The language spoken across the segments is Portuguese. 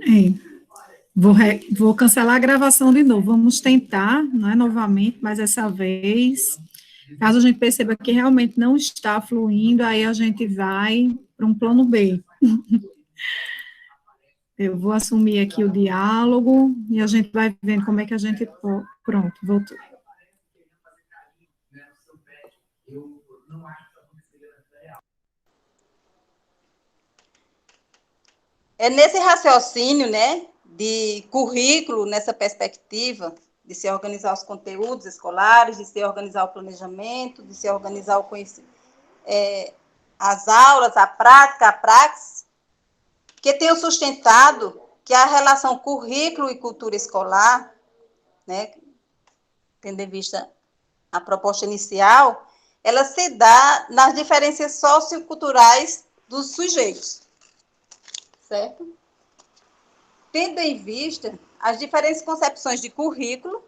É. Vou cancelar a gravação de novo. Vamos tentar, não é, novamente, mas essa vez, caso a gente perceba que realmente não está fluindo, aí a gente vai para um plano B. Eu vou assumir aqui o diálogo e a gente vai vendo como é que a gente... Pronto, voltou. É nesse raciocínio, né, de currículo, nessa perspectiva, de se organizar os conteúdos escolares, de se organizar o planejamento, de se organizar o conhecimento, as aulas, a prática, a praxis, que tenho sustentado que a relação currículo e cultura escolar, né, tendo em vista a proposta inicial, ela se dá nas diferenças socioculturais dos sujeitos, certo? Tendo em vista as diferentes concepções de currículo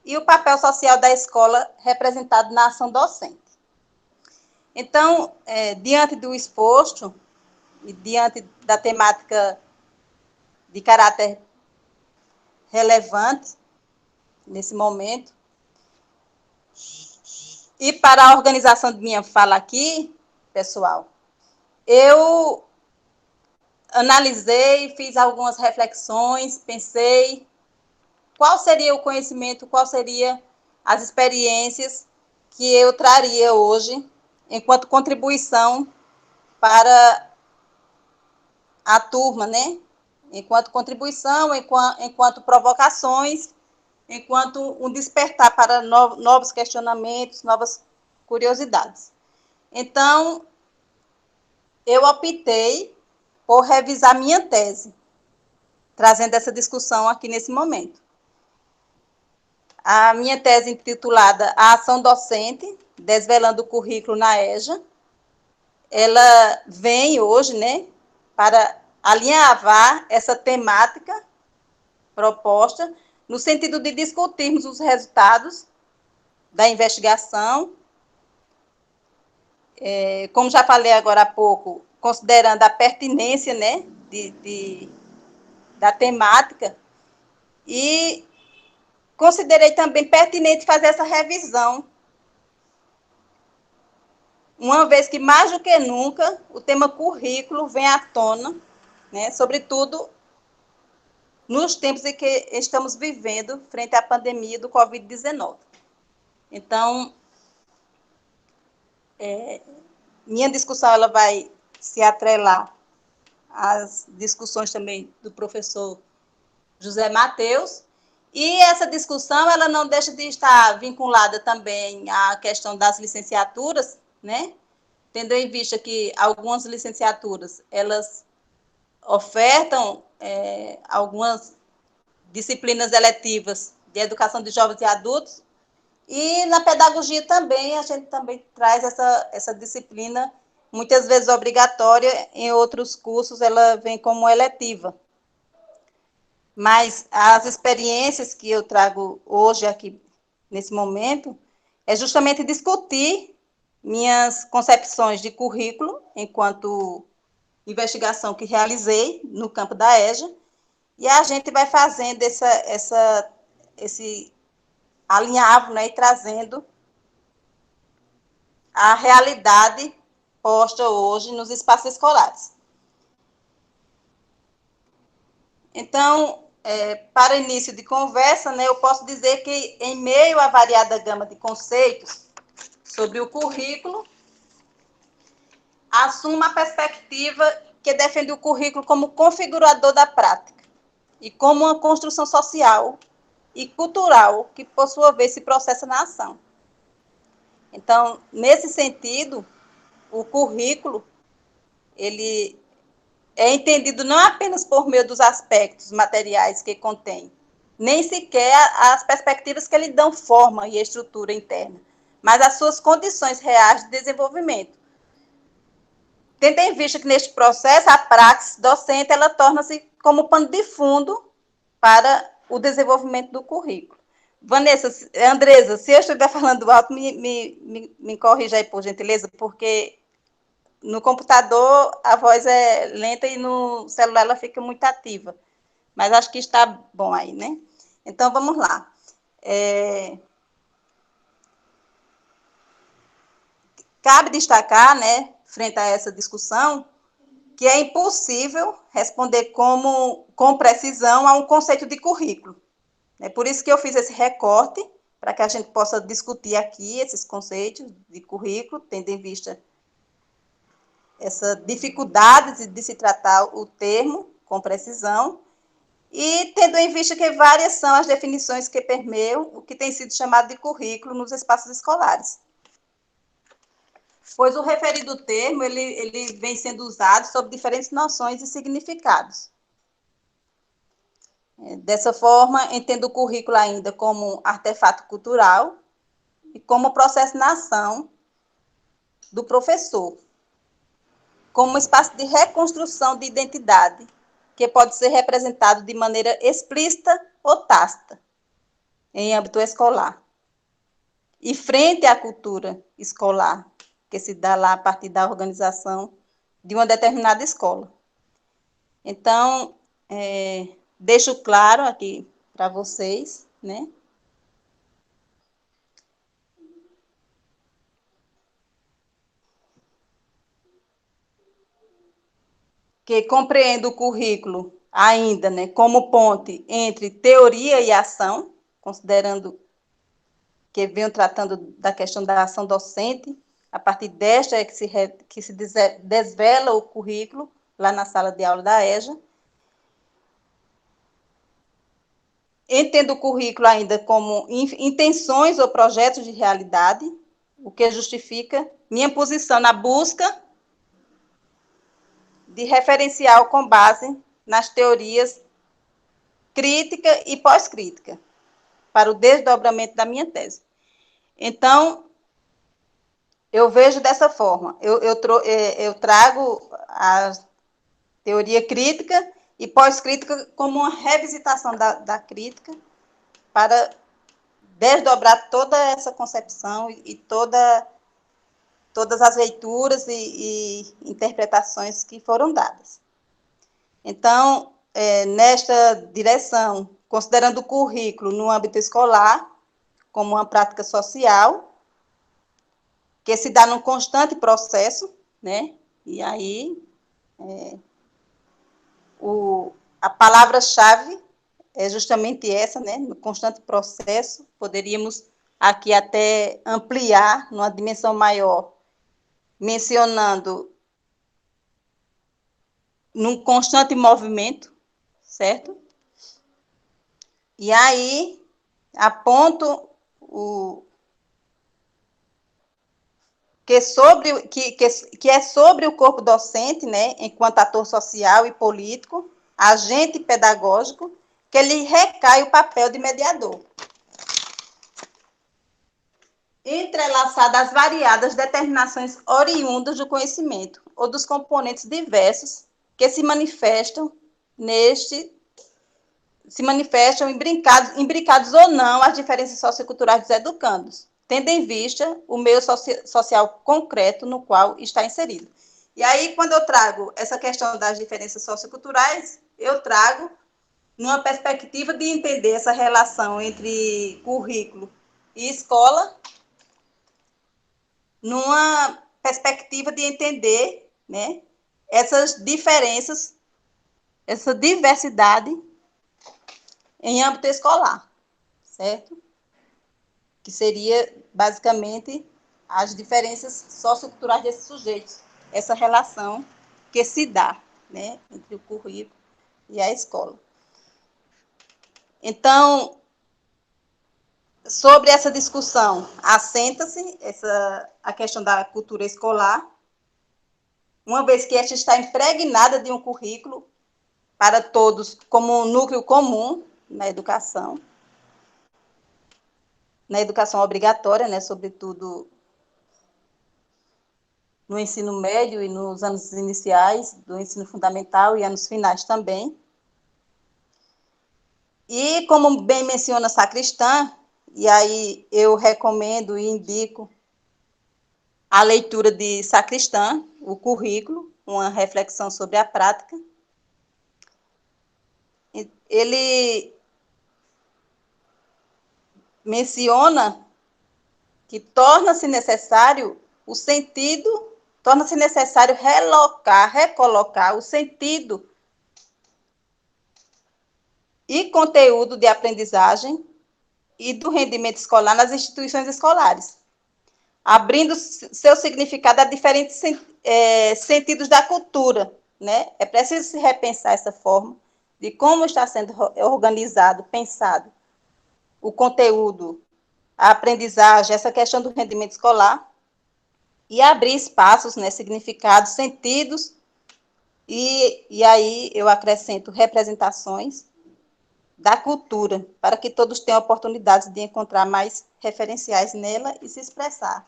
e o papel social da escola representado na ação docente. Então, diante do exposto e diante da temática de caráter relevante nesse momento, e para a organização de minha fala aqui, pessoal, eu analisei, fiz algumas reflexões, pensei qual seria o conhecimento, qual seria as experiências que eu traria hoje enquanto contribuição para a turma, né? Enquanto contribuição, enquanto provocações, enquanto um despertar para novos questionamentos, novas curiosidades. Então, eu optei por revisar minha tese, trazendo essa discussão aqui nesse momento. A minha tese intitulada A Ação Docente, Desvelando o Currículo na EJA, ela vem hoje, né, para alinhavar essa temática proposta, no sentido de discutirmos os resultados da investigação, como já falei agora há pouco, considerando a pertinência, né, da temática, e considerei também pertinente fazer essa revisão, uma vez que, mais do que nunca, o tema currículo vem à tona, né, sobretudo nos tempos em que estamos vivendo frente à pandemia do Covid-19. Então, minha discussão ela vai se atrelar às discussões também do professor José Mateus, e essa discussão ela não deixa de estar vinculada também à questão das licenciaturas, né? Tendo em vista que algumas licenciaturas elas ofertam algumas disciplinas eletivas de educação de jovens e adultos, e na pedagogia também, a gente também traz essa disciplina, muitas vezes obrigatória, em outros cursos ela vem como eletiva. Mas as experiências que eu trago hoje aqui, nesse momento, é justamente discutir minhas concepções de currículo, enquanto investigação que realizei no campo da EJA, e a gente vai fazendo esse alinhavo, né, e trazendo a realidade posta hoje nos espaços escolares. Então, para início de conversa, né, eu posso dizer que, em meio à variada gama de conceitos sobre o currículo, assumo a perspectiva que defende o currículo como configurador da prática e como uma construção social e cultural que, por sua vez, se processa na ação. Então, nesse sentido, o currículo ele é entendido não apenas por meio dos aspectos materiais que contém, nem sequer as perspectivas que lhe dão forma e estrutura interna, mas as suas condições reais de desenvolvimento. Tendo em vista que, neste processo, a praxis docente ela torna-se como pano de fundo para o desenvolvimento do currículo. Vanessa, Andresa, se eu estiver falando alto, me corrija aí, por gentileza, porque no computador a voz é lenta e no celular ela fica muito ativa. Mas acho que está bom aí, né? Então, vamos lá. Cabe destacar, né, frente a essa discussão, que é impossível responder com precisão a um conceito de currículo. É por isso que eu fiz esse recorte, para que a gente possa discutir aqui esses conceitos de currículo, tendo em vista essa dificuldade de se tratar o termo com precisão, e tendo em vista que várias são as definições que permeiam o que tem sido chamado de currículo nos espaços escolares. Pois o referido termo, ele vem sendo usado sob diferentes noções e significados. Dessa forma, entendo o currículo ainda como artefato cultural e como processo na ação do professor, como espaço de reconstrução de identidade, que pode ser representado de maneira explícita ou tácita, em âmbito escolar. E frente à cultura escolar, que se dá lá a partir da organização de uma determinada escola. Então, deixo claro aqui para vocês, né? Que compreendo o currículo ainda, né, como ponte entre teoria e ação, considerando que venho tratando da questão da ação docente, a partir desta é que se desvela o currículo lá na sala de aula da EJA. Entendo o currículo ainda como intenções ou projetos de realidade, o que justifica minha posição na busca de referencial com base nas teorias crítica e pós-crítica, para o desdobramento da minha tese. Então, eu vejo dessa forma, eu trago a teoria crítica e pós-crítica como uma revisitação da crítica para desdobrar toda essa concepção e todas as leituras e interpretações que foram dadas. Então, nesta direção, considerando o currículo no âmbito escolar como uma prática social, que se dá num constante processo, né? E aí, a palavra-chave é justamente essa, né? No constante processo, poderíamos aqui até ampliar numa dimensão maior, mencionando num constante movimento, certo? E aí, aponto que é sobre o corpo docente, né, enquanto ator social e político, agente pedagógico, que lhe recai o papel de mediador. Entrelaçado às variadas determinações oriundas do conhecimento, ou dos componentes diversos que se manifestam imbricados ou não às diferenças socioculturais dos educandos, tendo em vista o meio social concreto no qual está inserido. E aí, quando eu trago essa questão das diferenças socioculturais, eu trago numa perspectiva de entender essa relação entre currículo e escola, numa perspectiva de entender, né, essas diferenças, essa diversidade em âmbito escolar, certo? Que seria, basicamente, as diferenças socioculturais desses sujeitos, essa relação que se dá, né, entre o currículo e a escola. Então, sobre essa discussão, assenta-se a questão da cultura escolar, uma vez que esta está impregnada de um currículo para todos como um núcleo comum na educação obrigatória, né, sobretudo no ensino médio e nos anos iniciais do ensino fundamental e anos finais também. E, como bem menciona Sacristã, e aí eu recomendo e indico a leitura de Sacristã, o currículo, uma reflexão sobre a prática. Ele menciona que torna-se necessário o sentido, torna-se necessário recolocar o sentido e conteúdo de aprendizagem e do rendimento escolar nas instituições escolares, abrindo seu significado a diferentes sentidos da cultura, né? É preciso se repensar essa forma de como está sendo organizado, pensado o conteúdo, a aprendizagem, essa questão do rendimento escolar, e abrir espaços, né, significados, sentidos, e aí eu acrescento representações da cultura, para que todos tenham oportunidades de encontrar mais referenciais nela e se expressar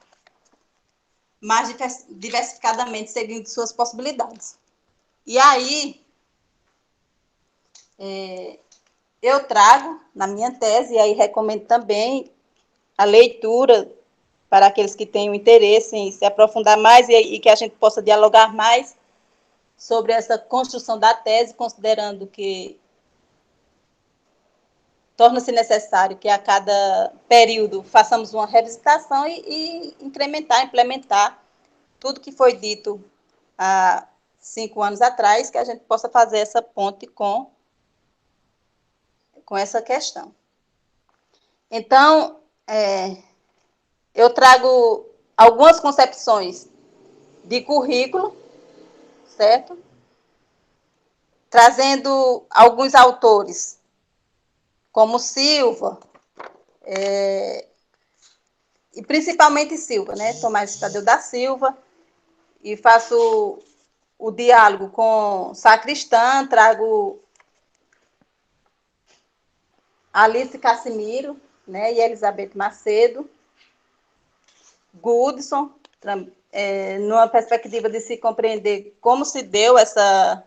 mais diversificadamente, seguindo suas possibilidades. E aí, eu trago na minha tese, e aí recomendo também a leitura para aqueles que tenham interesse em se aprofundar mais e que a gente possa dialogar mais sobre essa construção da tese, considerando que torna-se necessário que a cada período façamos uma revisitação e incrementar, implementar tudo que foi dito há 5 anos atrás, que a gente possa fazer essa ponte com essa questão. Então, eu trago algumas concepções de currículo, certo? Trazendo alguns autores, como Silva, e principalmente Silva, né? Tomás Tadeu da Silva, e faço o diálogo com Sacristã, trago Alice Cassimiro, né? E Elizabeth Macedo, Goodson, numa perspectiva de se compreender como se deu essa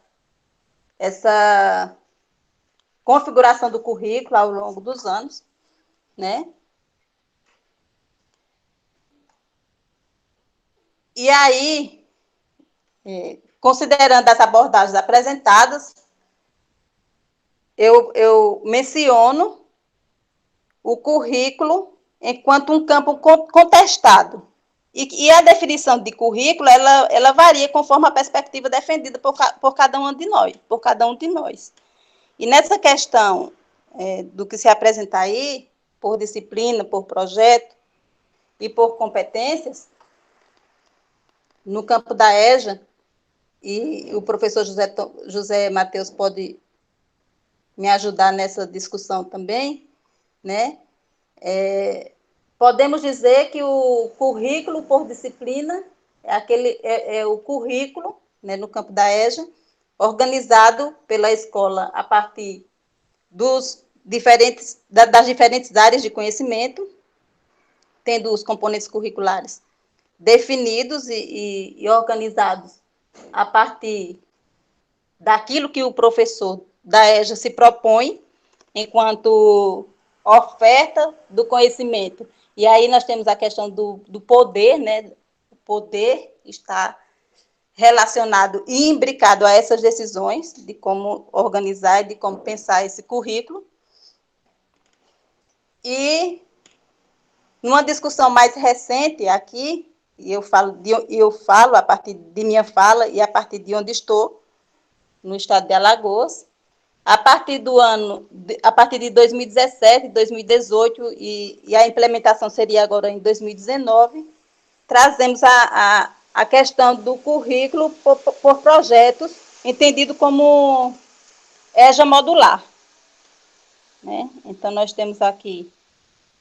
configuração do currículo ao longo dos anos, né? E aí, considerando as abordagens apresentadas, eu menciono o currículo enquanto um campo contestado. E a definição de currículo, ela varia conforme a perspectiva defendida por cada um de nós. E nessa questão do que se apresenta aí, por disciplina, por projeto e por competências, no campo da EJA, e o professor José Matheus pode me ajudar nessa discussão também, né? Podemos dizer que o currículo por disciplina é o currículo, né, no campo da EJA, organizado pela escola a partir das diferentes áreas de conhecimento, tendo os componentes curriculares definidos e organizados a partir daquilo que o professor da EJA se propõe enquanto oferta do conhecimento. E aí nós temos a questão do poder, né? O poder está relacionado e imbricado a essas decisões de como organizar e de como pensar esse currículo. E numa discussão mais recente aqui, e eu falo a partir de minha fala e a partir de onde estou, no estado de Alagoas, a partir de 2017, 2018, e a implementação seria agora em 2019, trazemos a questão do currículo por projetos, entendido como EJA modular, né? Então, nós temos aqui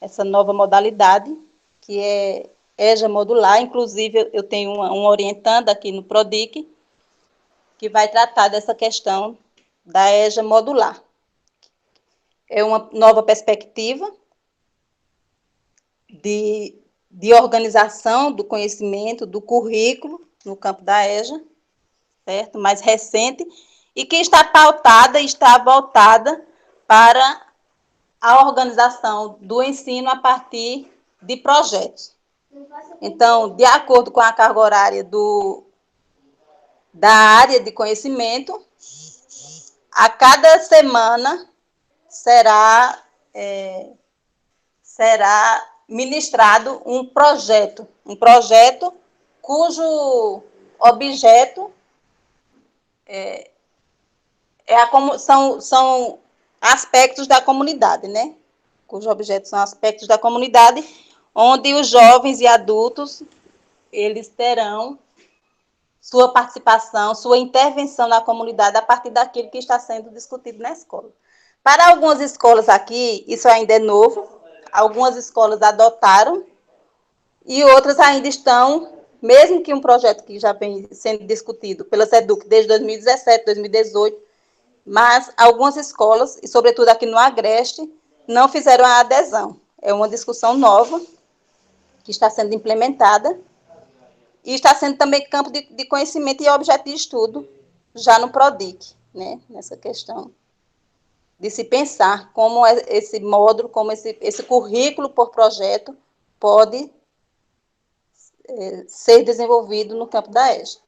essa nova modalidade, que é EJA modular. Inclusive, eu tenho uma orientanda aqui no PRODIC, que vai tratar dessa questão da EJA modular. É uma nova perspectiva de organização do conhecimento, do currículo no campo da EJA, certo? Mais recente, e que está pautada, está voltada para a organização do ensino a partir de projetos, Então, de acordo com a carga horária da área de conhecimento, a cada semana será, será ministrado um projeto cujo objeto são aspectos da comunidade, né? Cujos objetos são aspectos da comunidade, onde os jovens e adultos eles terão sua participação, sua intervenção na comunidade a partir daquilo que está sendo discutido na escola. Para algumas escolas aqui, isso ainda é novo, algumas escolas adotaram e outras ainda estão, mesmo que um projeto que já vem sendo discutido pela SEDUC desde 2017, 2018, mas algumas escolas, e sobretudo aqui no Agreste, não fizeram a adesão. É uma discussão nova que está sendo implementada e está sendo também campo de conhecimento e objeto de estudo já no PRODIC, né? Nessa questão de se pensar como esse módulo, como esse currículo por projeto pode ser desenvolvido no campo da ESA.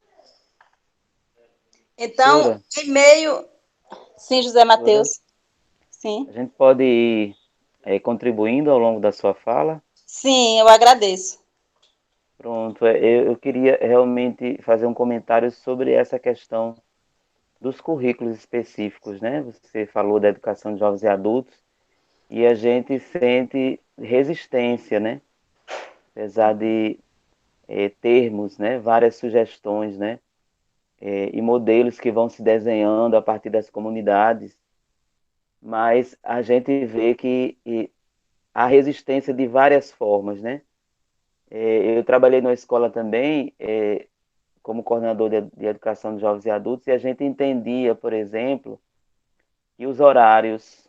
Então, Professora, em meio... Sim, José professora, Matheus. Sim. a gente pode ir contribuindo ao longo da sua fala? Sim, eu agradeço. Pronto, eu queria realmente fazer um comentário sobre essa questão dos currículos específicos, né? Você falou da educação de jovens e adultos e a gente sente resistência, né? Apesar de termos, né, várias sugestões, né, e modelos que vão se desenhando a partir das comunidades, mas a gente vê que há resistência de várias formas, né? Eu trabalhei numa escola também, como coordenador de educação de jovens e adultos, e a gente entendia, por exemplo, que os horários,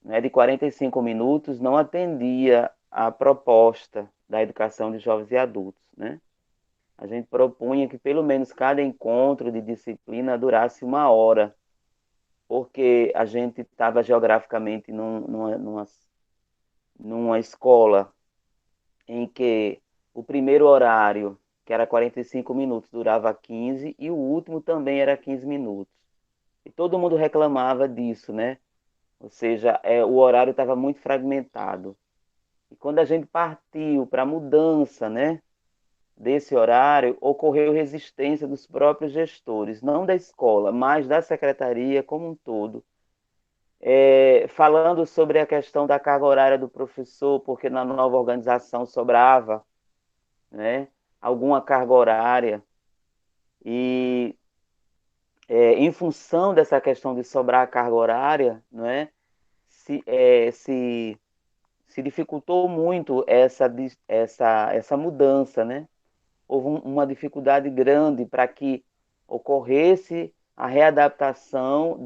né, de 45 minutos não atendia à proposta da educação de jovens e adultos, né? A gente propunha que pelo menos cada encontro de disciplina durasse 1 hora, porque a gente estava geograficamente numa escola em que o primeiro horário, que era 45 minutos, durava 15 e o último também era 15 minutos. E todo mundo reclamava disso, né? Ou seja, o horário estava muito fragmentado. E quando a gente partiu para a mudança, né, desse horário, ocorreu resistência dos próprios gestores, não da escola, mas da secretaria como um todo. Falando sobre a questão da carga horária do professor, porque na nova organização sobrava, né, alguma carga horária, e em função dessa questão de sobrar a carga horária, não é, se dificultou muito essa mudança, né? Houve uma dificuldade grande para que ocorresse a readaptação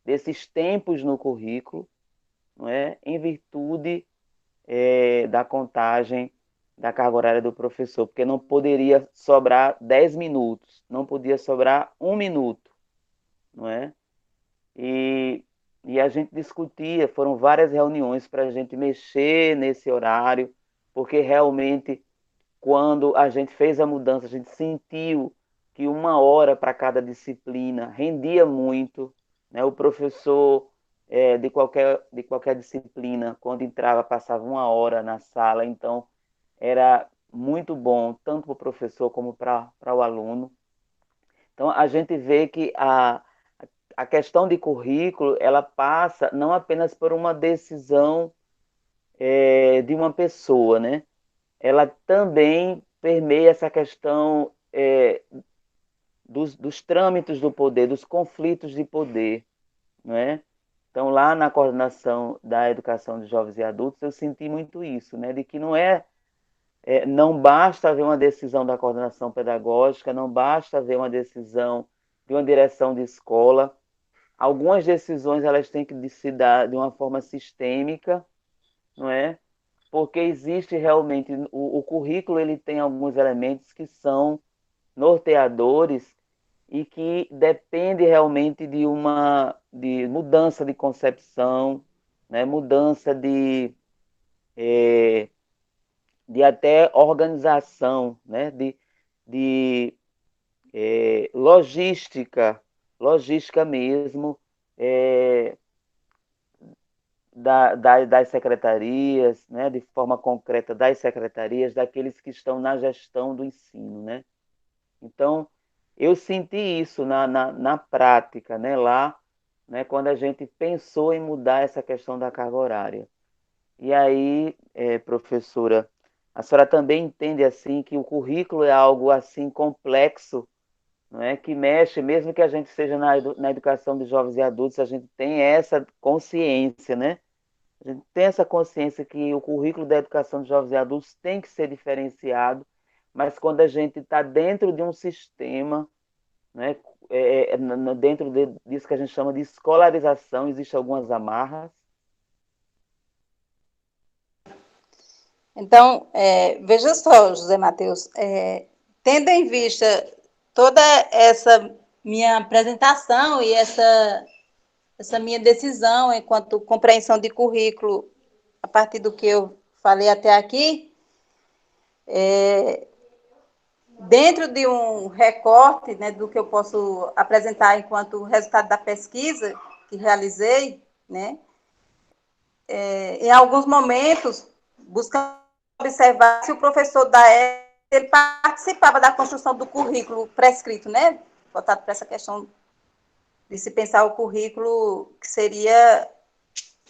desses tempos no currículo, não é? Em virtude da contagem da carga horária do professor, porque não poderia sobrar 10 minutos, não podia sobrar 1 minuto, não é? E, e a gente discutia, foram várias reuniões para a gente mexer nesse horário, porque realmente quando a gente fez a mudança, a gente sentiu que 1 hora para cada disciplina rendia muito, né? O professor de qualquer disciplina, quando entrava, passava 1 hora na sala, então era muito bom, tanto para o professor como para o aluno. Então, a gente vê que a questão de currículo, ela passa não apenas por uma decisão de uma pessoa, né? Ela também permeia essa questão dos trâmites do poder, dos conflitos de poder, não é? Então, lá na coordenação da educação de jovens e adultos, eu senti muito isso, né? De que não basta haver uma decisão da coordenação pedagógica, não basta haver uma decisão de uma direção de escola. Algumas decisões elas têm que se dar de uma forma sistêmica, não é? Porque existe realmente o currículo, ele tem alguns elementos que são norteadores e que depende realmente de mudança de concepção, né? Mudança de de até organização, né? De logística, logística mesmo, é, das secretarias, né, de forma concreta das secretarias, daqueles que estão na gestão do ensino, né? Então, eu senti isso na prática, né, lá, né, quando a gente pensou em mudar essa questão da carga horária. E aí, professora, a senhora também entende assim que o currículo é algo assim complexo, não é? Que mexe, mesmo que a gente seja na educação de jovens e adultos, a gente tem essa consciência, né? A gente tem essa consciência que o currículo da educação de jovens e adultos tem que ser diferenciado, mas quando a gente está dentro de um sistema, né, dentro disso que a gente chama de escolarização, existem algumas amarras. Então, veja só, José Matheus, tendo em vista toda essa minha apresentação e essa minha decisão enquanto compreensão de currículo, a partir do que eu falei até aqui, dentro de um recorte, né, do que eu posso apresentar enquanto resultado da pesquisa que realizei, né, em alguns momentos, buscando observar se o professor da época ele participava da construção do currículo prescrito, né, voltado para essa questão de se pensar o currículo que seria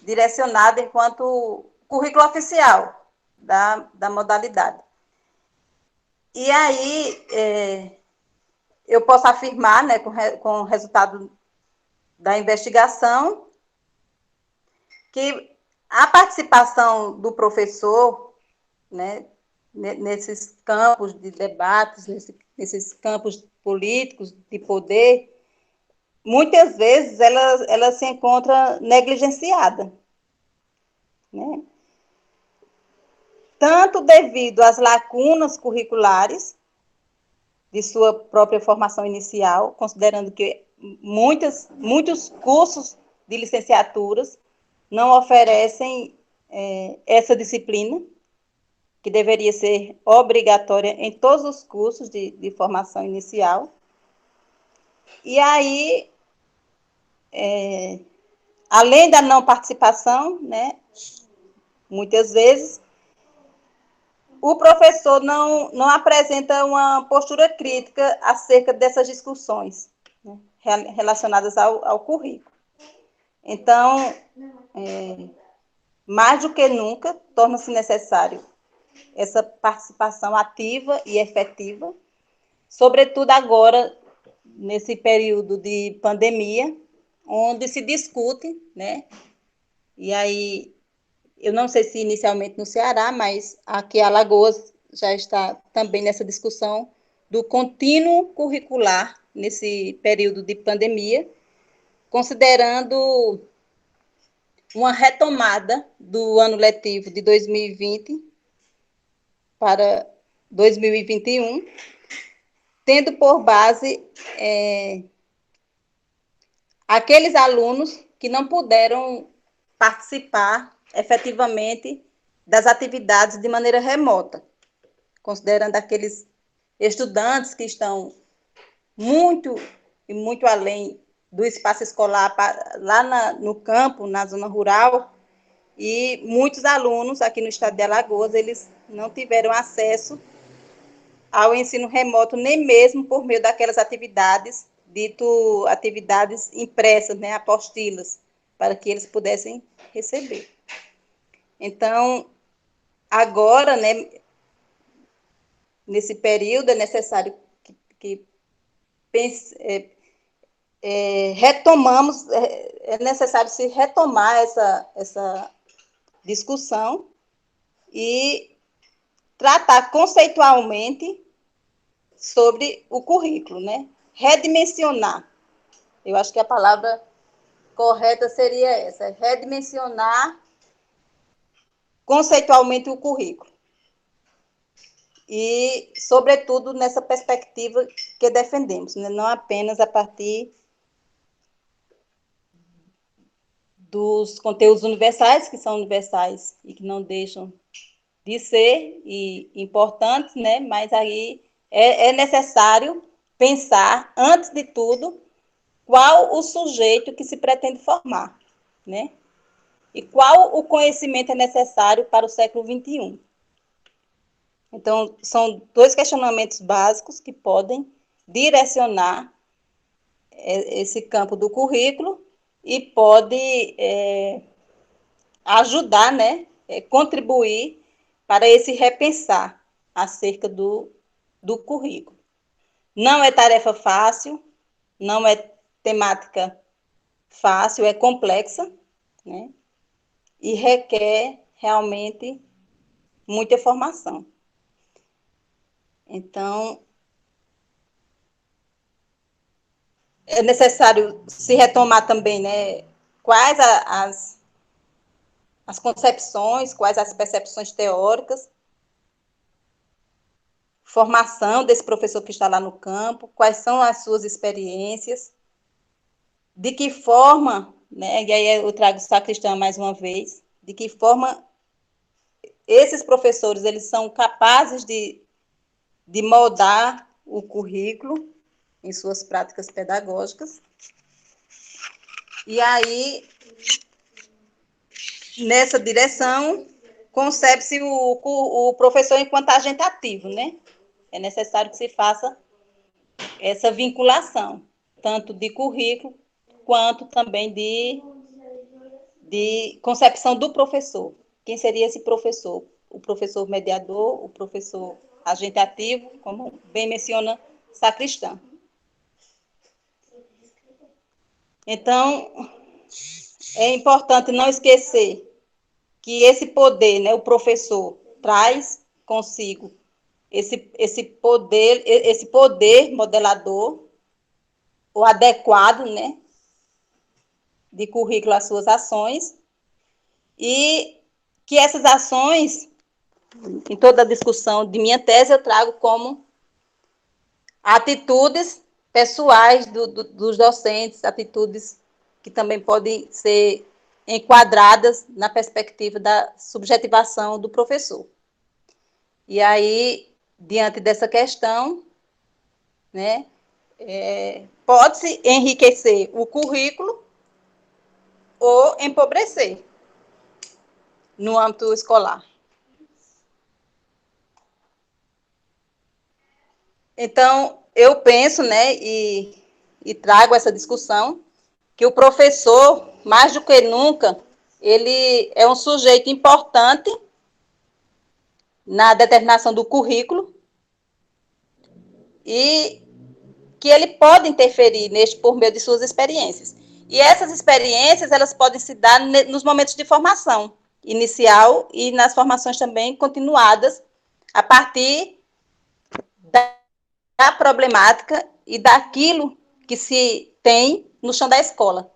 direcionado enquanto currículo oficial da modalidade. E aí, eu posso afirmar, né, com o resultado da investigação, que a participação do professor, né, nesses campos de debates, nesses campos políticos de poder, muitas vezes ela se encontra negligenciada, né? Tanto devido às lacunas curriculares de sua própria formação inicial, considerando que muitos cursos de licenciaturas não oferecem essa disciplina, que deveria ser obrigatória em todos os cursos de formação inicial. E aí, além da não participação, né, muitas vezes, o professor não apresenta uma postura crítica acerca dessas discussões, né, relacionadas ao currículo. Então, mais do que nunca, torna-se necessário essa participação ativa e efetiva, sobretudo agora, nesse período de pandemia, onde se discute, né? E aí, eu não sei se inicialmente no Ceará, mas aqui em Alagoas já está também nessa discussão do contínuo curricular nesse período de pandemia, considerando uma retomada do ano letivo de 2020 para 2021, tendo por base aqueles alunos que não puderam participar efetivamente das atividades de maneira remota, considerando aqueles estudantes que estão muito e muito além do espaço escolar, lá no campo, na zona rural, e muitos alunos aqui no estado de Alagoas, eles não tiveram acesso ao ensino remoto, nem mesmo por meio daquelas atividades, dito atividades impressas, né, apostilas, para que eles pudessem receber. Então, agora, né, nesse período, é necessário que retomamos, é necessário se retomar essa discussão e tratar conceitualmente sobre o currículo, né? Redimensionar. Eu acho que a palavra correta seria essa, redimensionar conceitualmente o currículo. E, sobretudo, nessa perspectiva que defendemos, né? Não apenas a partir dos conteúdos universais, que são universais e que não deixam de ser importantes, né? Mas aí é necessário pensar, antes de tudo, qual o sujeito que se pretende formar, né? E qual o conhecimento é necessário para o século XXI. Então, são dois questionamentos básicos que podem direcionar esse campo do currículo e pode ajudar, né, contribuir para esse repensar acerca do currículo. Não é tarefa fácil, não é temática fácil, é complexa, né, e requer realmente muita formação. Então, é necessário se retomar também, né, quais as concepções, quais as percepções teóricas, formação desse professor que está lá no campo, quais são as suas experiências, de que forma, né, e aí eu trago o sacristão mais uma vez, de que forma esses professores eles são capazes de moldar o currículo em suas práticas pedagógicas. E aí, nessa direção, concebe-se o professor enquanto agente ativo, né? É necessário que se faça essa vinculação, tanto de currículo, quanto também de concepção do professor. Quem seria esse professor? O professor mediador, o professor agente ativo, como bem menciona Sacristã. Então, é importante não esquecer que esse poder, né, o professor, traz consigo esse poder modelador, o adequado, né, de currículo às suas ações, e que essas ações, em toda a discussão de minha tese, eu trago como atitudes pessoais dos docentes, atitudes que também podem ser enquadradas na perspectiva da subjetivação do professor. E aí, diante dessa questão, né, pode-se enriquecer o currículo ou empobrecer no âmbito escolar. Então, eu penso, né, e trago essa discussão, que o professor, mais do que nunca, ele é um sujeito importante na determinação do currículo e que ele pode interferir neste por meio de suas experiências. E essas experiências, elas podem se dar nos momentos de formação inicial e nas formações também continuadas, a partir da problemática e daquilo que se tem no chão da escola,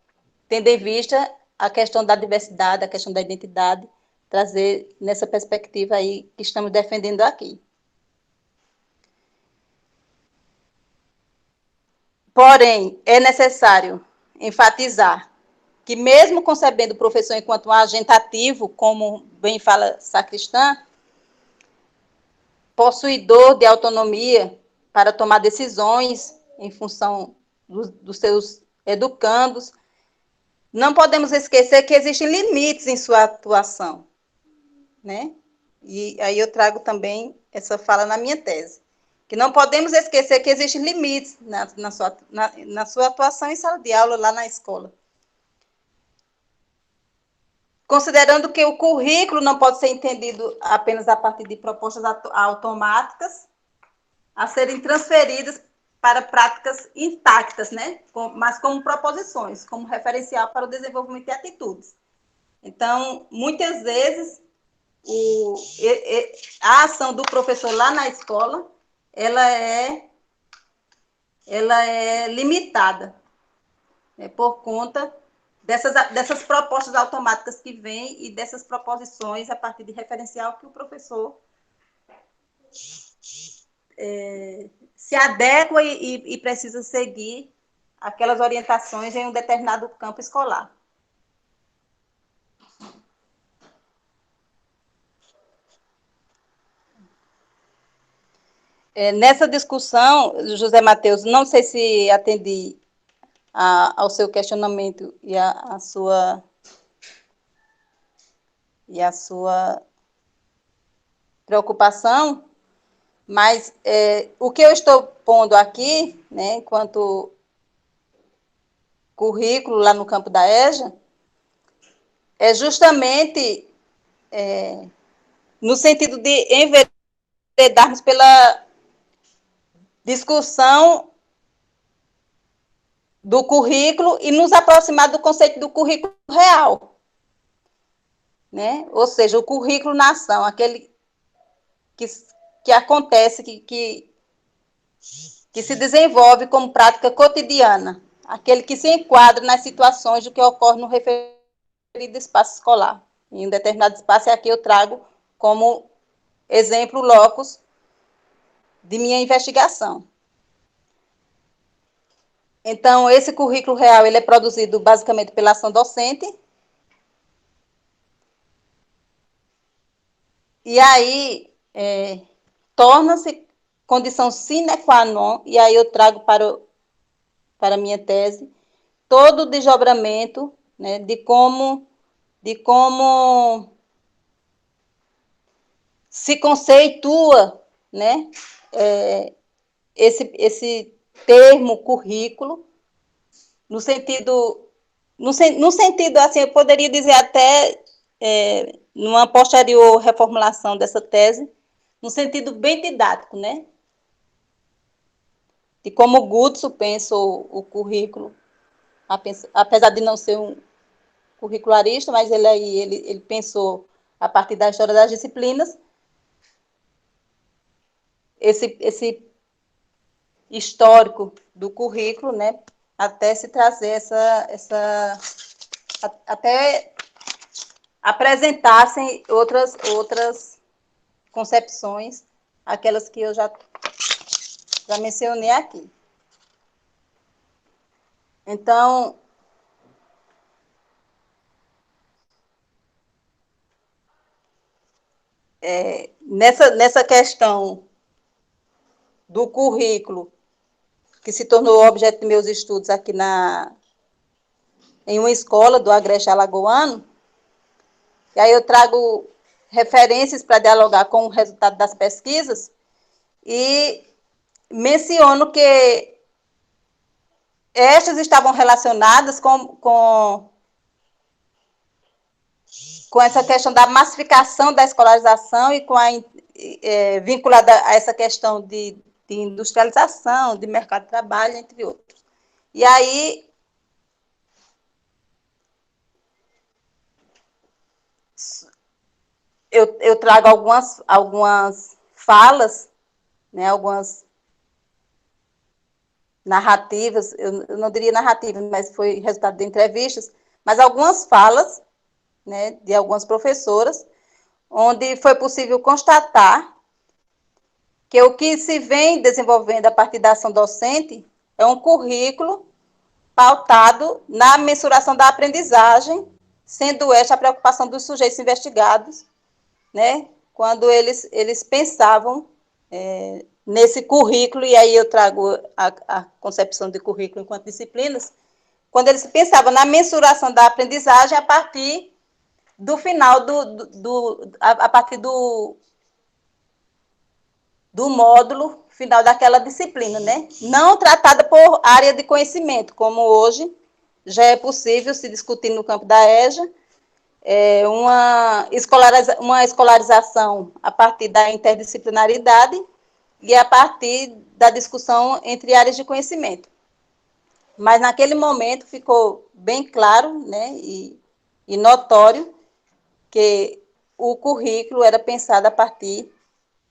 tendo em vista a questão da diversidade, a questão da identidade, trazer nessa perspectiva aí que estamos defendendo aqui. Porém, é necessário enfatizar que, mesmo concebendo o professor enquanto um agente ativo, como bem fala Sacristã, possuidor de autonomia para tomar decisões em função dos seus educandos, não podemos esquecer que existem limites em sua atuação, né? E aí eu trago também essa fala na minha tese, que não podemos esquecer que existem limites na sua atuação em sala de aula lá na escola. Considerando que o currículo não pode ser entendido apenas a partir de propostas automáticas a serem transferidas para práticas intactas, né? Mas como proposições, como referencial para o desenvolvimento de atitudes. Então, muitas vezes, a ação do professor lá na escola, ela é limitada, né, por conta dessas propostas automáticas que vêm e dessas proposições a partir de referencial que o professor se adequa e precisa seguir aquelas orientações em um determinado campo escolar. Nessa discussão, José Matheus, não sei se atendi ao seu questionamento e a sua preocupação, mas o que eu estou pondo aqui, né, enquanto currículo lá no campo da EJA, é justamente no sentido de enveredarmos pela discussão do currículo e nos aproximar do conceito do currículo real, né? Ou seja, o currículo na ação, aquele que acontece, que se desenvolve como prática cotidiana, aquele que se enquadra nas situações do que ocorre no referido espaço escolar. Em um determinado espaço, e aqui eu trago como exemplo locus de minha investigação. Então, esse currículo real ele é produzido basicamente pela ação docente. E aí, torna-se condição sine qua non, e aí eu trago para a minha tese, todo o desdobramento, né, de como se conceitua, né, esse termo currículo, no sentido, assim, eu poderia dizer até, numa posterior reformulação dessa tese, no sentido bem didático, né? De como o Gutso pensa o currículo, apesar de não ser um curricularista, mas ele pensou, a partir da história das disciplinas, esse histórico do currículo, né, até se trazer até apresentassem outras concepções, aquelas que eu já mencionei aqui. Então, nessa questão do currículo, que se tornou objeto de meus estudos aqui em uma escola do Agreste Alagoano, e aí eu trago referências para dialogar com o resultado das pesquisas, e menciono que estas estavam relacionadas com essa questão da massificação da escolarização e vinculada a essa questão de industrialização, de mercado de trabalho, entre outros. E aí, eu trago algumas falas, né, algumas narrativas, eu não diria narrativas, mas foi resultado de entrevistas, mas algumas falas, né, de algumas professoras, onde foi possível constatar que o que se vem desenvolvendo a partir da ação docente é um currículo pautado na mensuração da aprendizagem, sendo esta a preocupação dos sujeitos investigados, né, quando eles pensavam nesse currículo, e aí eu trago a concepção de currículo enquanto disciplinas, quando eles pensavam na mensuração da aprendizagem a partir do final a partir do módulo final daquela disciplina, né? Não tratada por área de conhecimento, como hoje já é possível se discutir no campo da EJA, uma escolarização a partir da interdisciplinaridade e a partir da discussão entre áreas de conhecimento. Mas naquele momento ficou bem claro, né, e notório que o currículo era pensado a partir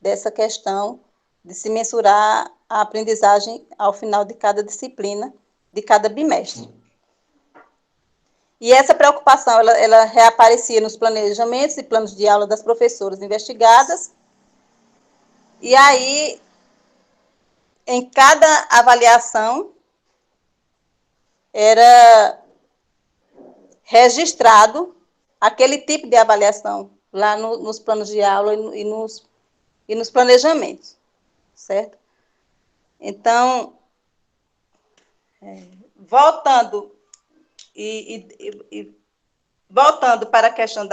dessa questão de se mensurar a aprendizagem ao final de cada disciplina, de cada bimestre. E essa preocupação, ela reaparecia nos planejamentos e planos de aula das professoras investigadas, e aí, em cada avaliação, era registrado aquele tipo de avaliação lá nos planos de aula e nos planejamentos, certo? Então, voltando voltando para a questão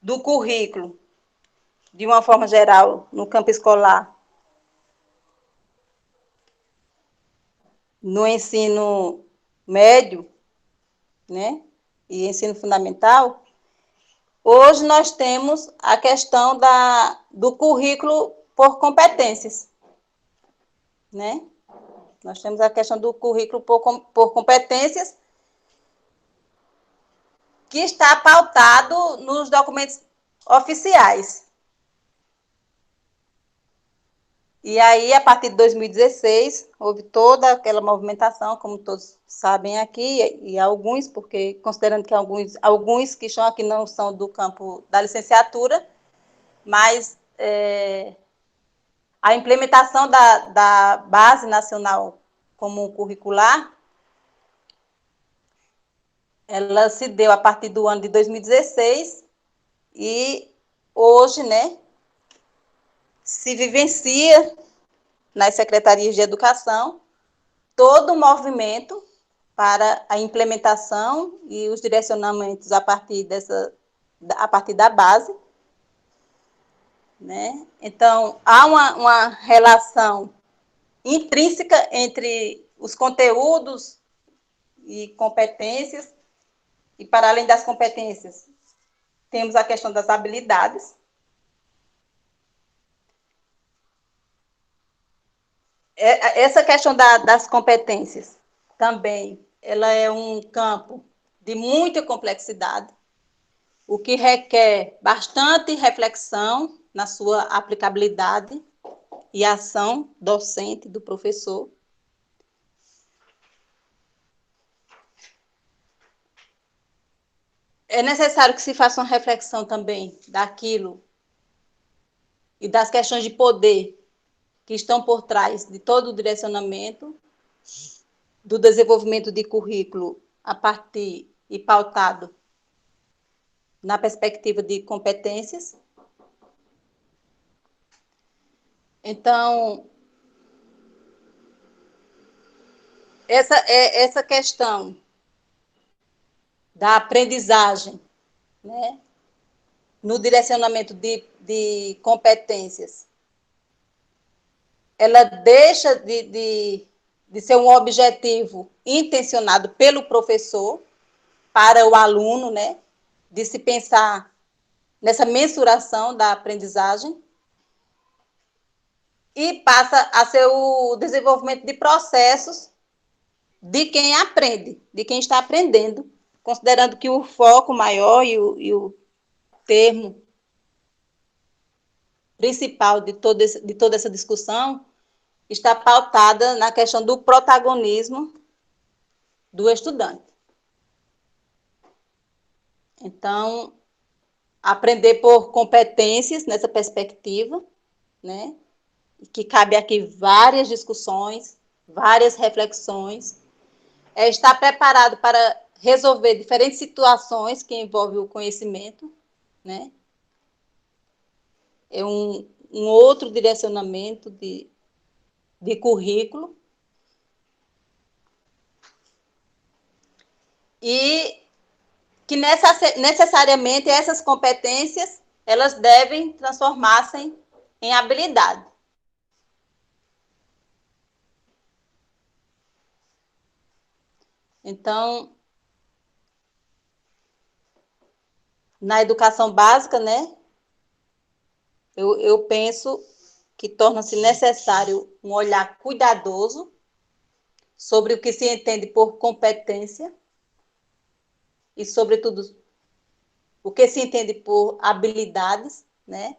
do currículo, de uma forma geral, no campo escolar, no ensino médio, né, e ensino fundamental, hoje nós temos a questão do currículo por competências, né? Nós temos a questão do currículo por competências, que está pautado nos documentos oficiais. E aí, a partir de 2016, houve toda aquela movimentação, como todos sabem aqui, e alguns, porque considerando que alguns que estão aqui não são do campo da licenciatura, mas a implementação da Base Nacional Comum Curricular, ela se deu a partir do ano de 2016, e hoje, né, se vivencia nas secretarias de educação todo o movimento para a implementação e os direcionamentos a partir da base, né? Então, há uma relação intrínseca entre os conteúdos e competências, e para além das competências, temos a questão das habilidades. Essa questão das competências também, ela é um campo de muita complexidade, o que requer bastante reflexão na sua aplicabilidade e ação docente do professor. É necessário que se faça uma reflexão também daquilo e das questões de poder que estão por trás de todo o direcionamento do desenvolvimento de currículo a partir e pautado na perspectiva de competências. Então, essa questão da aprendizagem, né, no direcionamento de competências, ela deixa de ser um objetivo intencionado pelo professor para o aluno, né, de se pensar nessa mensuração da aprendizagem, e passa a ser o desenvolvimento de processos de quem aprende, de quem está aprendendo, considerando que o foco maior e o termo principal de toda essa discussão está pautada na questão do protagonismo do estudante. Então, aprender por competências nessa perspectiva, né, que cabe aqui várias discussões, várias reflexões, estar preparado para resolver diferentes situações que envolvem o conhecimento, né? É um outro direcionamento de currículo. E que necessariamente essas competências, elas devem transformar-se em habilidade. Então, na educação básica, né, eu penso que torna-se necessário um olhar cuidadoso sobre o que se entende por competência e, sobretudo, o que se entende por habilidades, né,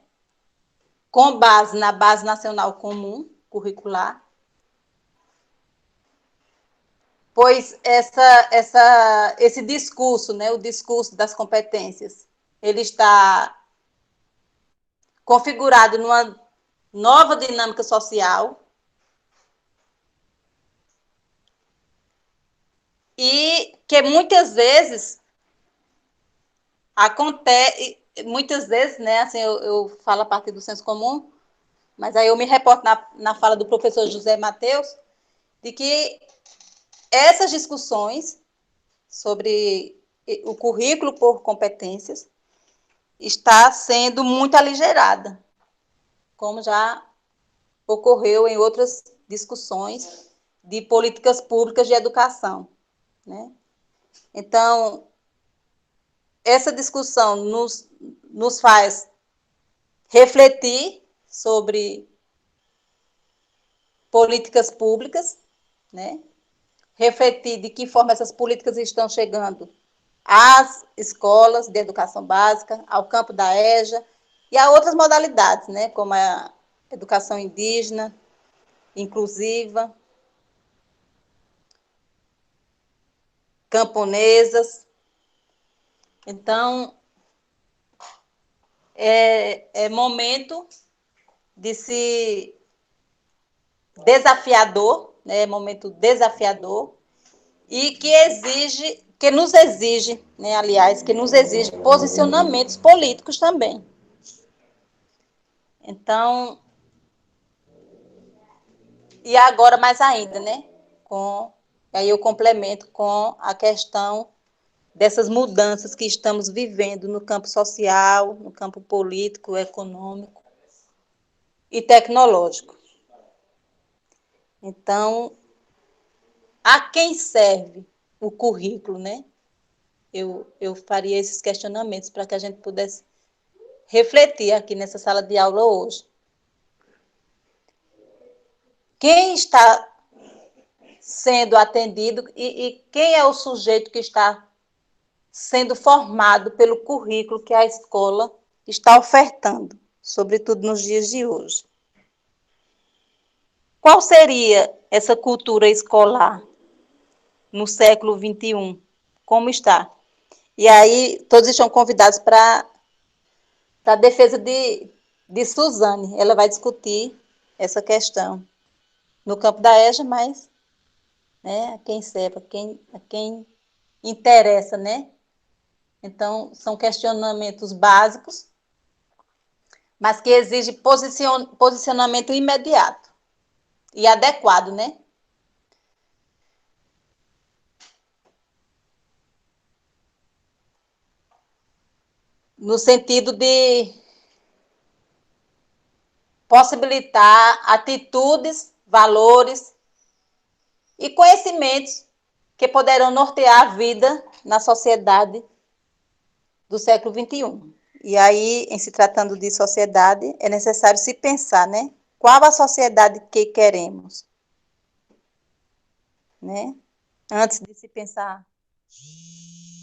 com base na Base Nacional Comum Curricular, pois esse discurso, né, o discurso das competências, ele está configurado numa nova dinâmica social e que muitas vezes acontece, né, assim, eu falo a partir do senso comum, mas aí eu me reporto na fala do professor José Mateus, de que essas discussões sobre o currículo por competências está sendo muito aligerada, como já ocorreu em outras discussões de políticas públicas de educação, né? Então, essa discussão nos faz refletir sobre políticas públicas, né? Refletir de que forma essas políticas estão chegando às escolas de educação básica, ao campo da EJA e a outras modalidades, né? Como a educação indígena, inclusiva, camponesas. Então, é momento de se desafiador, né? Momento desafiador e que nos exige, né? Aliás, que nos exige posicionamentos políticos também. Então, e agora mais ainda, né? Aí eu complemento com a questão dessas mudanças que estamos vivendo no campo social, no campo político, econômico e tecnológico. Então, a quem serve o currículo, né? Eu faria esses questionamentos para que a gente pudesse refletir aqui nessa sala de aula hoje. Quem está sendo atendido e quem é o sujeito que está sendo formado pelo currículo que a escola está ofertando, sobretudo nos dias de hoje? Qual seria essa cultura escolar no século XXI? Como está? E aí, todos estão convidados para a defesa de Suzane. Ela vai discutir essa questão no campo da EJA, mas, né, a quem serve, a quem interessa, né? Então, são questionamentos básicos, mas que exigem posicionamento imediato e adequado, né? No sentido de possibilitar atitudes, valores e conhecimentos que poderão nortear a vida na sociedade do século XXI. E aí, em se tratando de sociedade, é necessário se pensar, né? Qual a sociedade que queremos, né? Antes de se pensar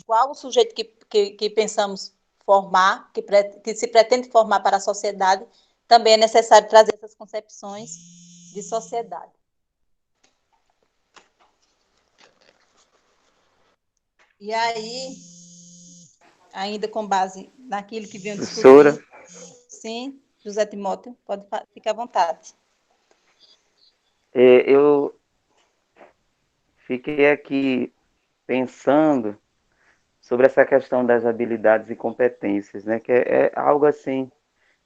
qual o sujeito que pensamos formar, que se pretende formar para a sociedade, também é necessário trazer essas concepções de sociedade. E aí, ainda com base naquilo que venho discutindo, sim, José Timóteo, pode ficar à vontade. Eu fiquei aqui pensando sobre essa questão das habilidades e competências, né? Que é algo assim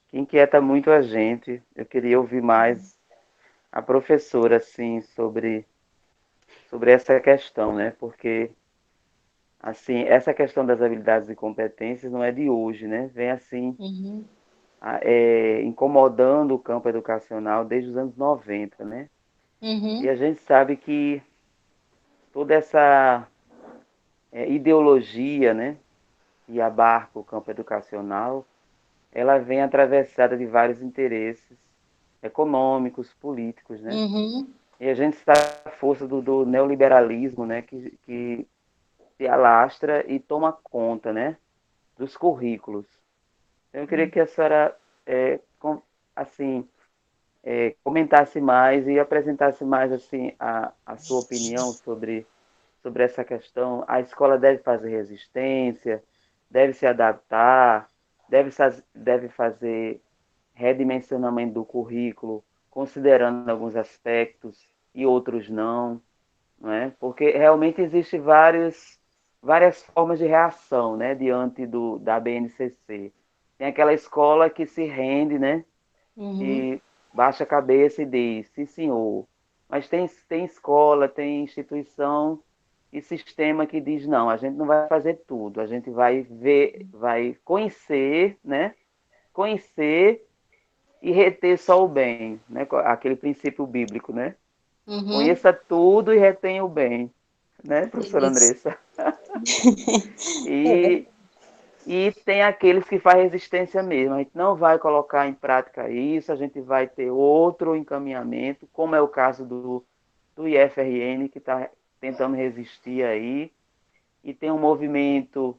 que inquieta muito a gente. Eu queria ouvir mais a professora assim sobre essa questão, né? Porque assim, essa questão das habilidades e competências não é de hoje, né? Vem assim incomodando o campo educacional desde os anos 90, né? E a gente sabe que toda essa ideologia, né, que abarca o campo educacional, ela vem atravessada de vários interesses econômicos, políticos, né? E a gente sabe a força do neoliberalismo, né, que se alastra e toma conta, né, dos currículos. Eu queria que a senhora, assim, comentasse mais e apresentasse mais assim a sua opinião sobre essa questão. A escola deve fazer resistência, deve se adaptar, deve fazer redimensionamento do currículo, considerando alguns aspectos e outros não é? Porque realmente existem várias formas de reação, né, diante da BNCC. Tem aquela escola que se rende, né, e baixa a cabeça e diz, sim, senhor. Mas tem escola, tem instituição e sistema que diz, não, a gente não vai fazer tudo, a gente vai ver, vai conhecer, né? Conhecer e reter só o bem, né? Aquele princípio bíblico, né? Uhum. Conheça tudo e retenha o bem, né, professora Isso. Andressa? É verdade. E, e tem aqueles que fazem resistência mesmo. A gente não vai colocar em prática isso, a gente vai ter outro encaminhamento, como é o caso do IFRN, que está tentando resistir aí. E tem um movimento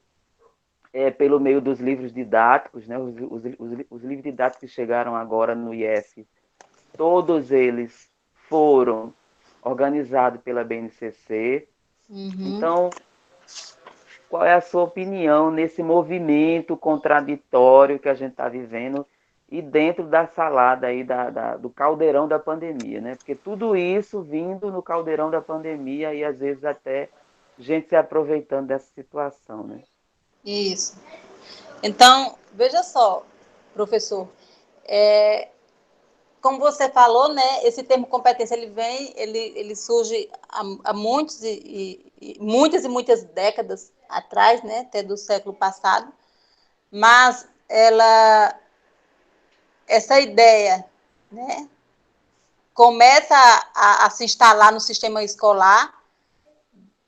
pelo meio dos livros didáticos, né? Os livros didáticos que chegaram agora no IF, todos eles foram organizados pela BNCC. Uhum. Então, qual é a sua opinião nesse movimento contraditório que a gente está vivendo e dentro da salada aí do caldeirão da pandemia, né? Porque tudo isso vindo no caldeirão da pandemia e às vezes até gente se aproveitando dessa situação, né? Isso. Então, veja só, professor, como você falou, né, esse termo competência ele surge há muitos muitas e muitas décadas atrás, né, até do século passado, mas essa ideia, né, começa a se instalar no sistema escolar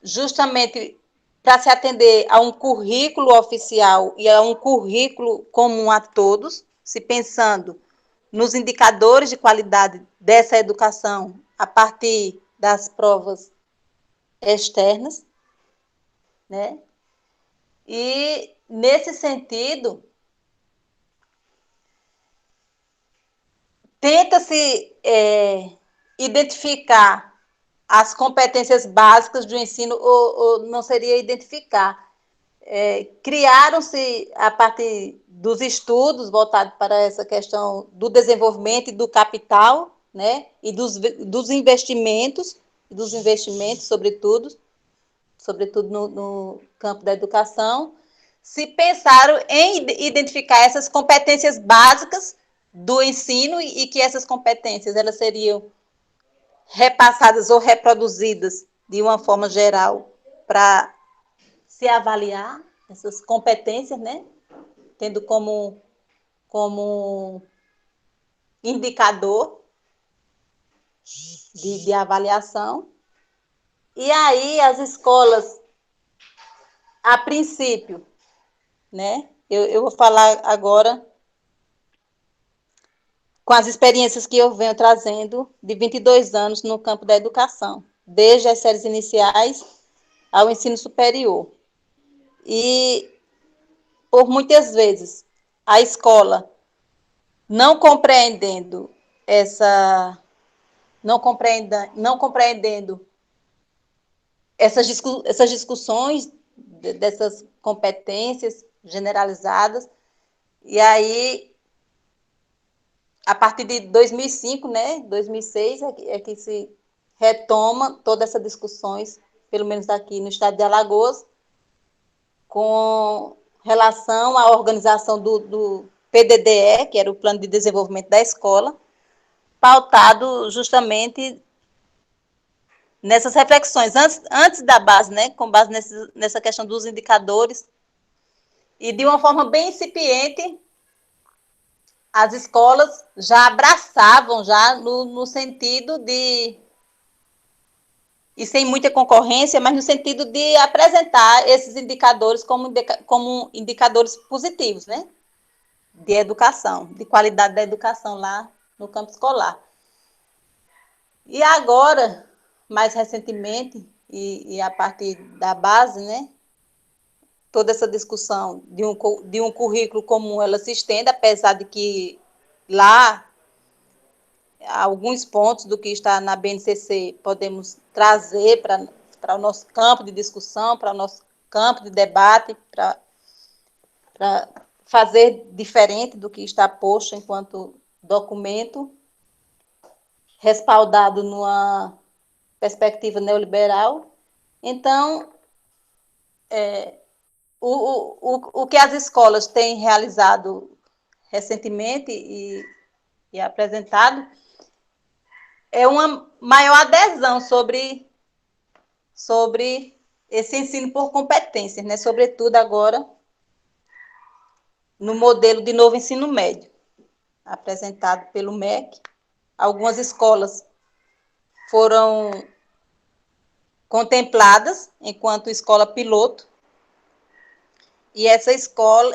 justamente para se atender a um currículo oficial e a um currículo comum a todos, se pensando nos indicadores de qualidade dessa educação a partir das provas externas, né? E, nesse sentido, tenta-se identificar as competências básicas do ensino, ou não seria identificar. Criaram-se, a partir dos estudos voltados para essa questão do desenvolvimento e do capital, né, e dos investimentos, sobretudo no campo da educação, se pensaram em identificar essas competências básicas do ensino e que essas competências elas seriam repassadas ou reproduzidas de uma forma geral para se avaliar essas competências, né? Tendo como indicador de avaliação. E aí as escolas, a princípio, né? Eu vou falar agora com as experiências que eu venho trazendo de 22 anos no campo da educação, desde as séries iniciais ao ensino superior. E, por muitas vezes, a escola não compreendendo essa não compreendendo essas discussões dessas competências generalizadas, e aí a partir de 2005, né, 2006 é que se retoma todas essas discussões, pelo menos aqui no estado de Alagoas, com relação à organização do PDDE, que era o Plano de Desenvolvimento da Escola, pautado justamente nessas reflexões, antes da base, né, com base nessa questão dos indicadores, e de uma forma bem incipiente, as escolas já abraçavam, já no sentido de, e sem muita concorrência, mas no sentido de apresentar esses indicadores como indicadores positivos, né, de educação, de qualidade da educação lá no campo escolar. E agora, mais recentemente, e a partir da base, né, toda essa discussão de um currículo comum, ela se estende, apesar de que lá, alguns pontos do que está na BNCC podemos trazer para o nosso campo de discussão, para o nosso campo de debate, para fazer diferente do que está posto enquanto documento, respaldado numa perspectiva neoliberal. Então, o que as escolas têm realizado recentemente, e apresentado, é uma maior adesão sobre esse ensino por competências, né? Sobretudo agora no modelo de novo ensino médio, apresentado pelo MEC. Algumas escolas foram contempladas enquanto escola piloto, e essa escola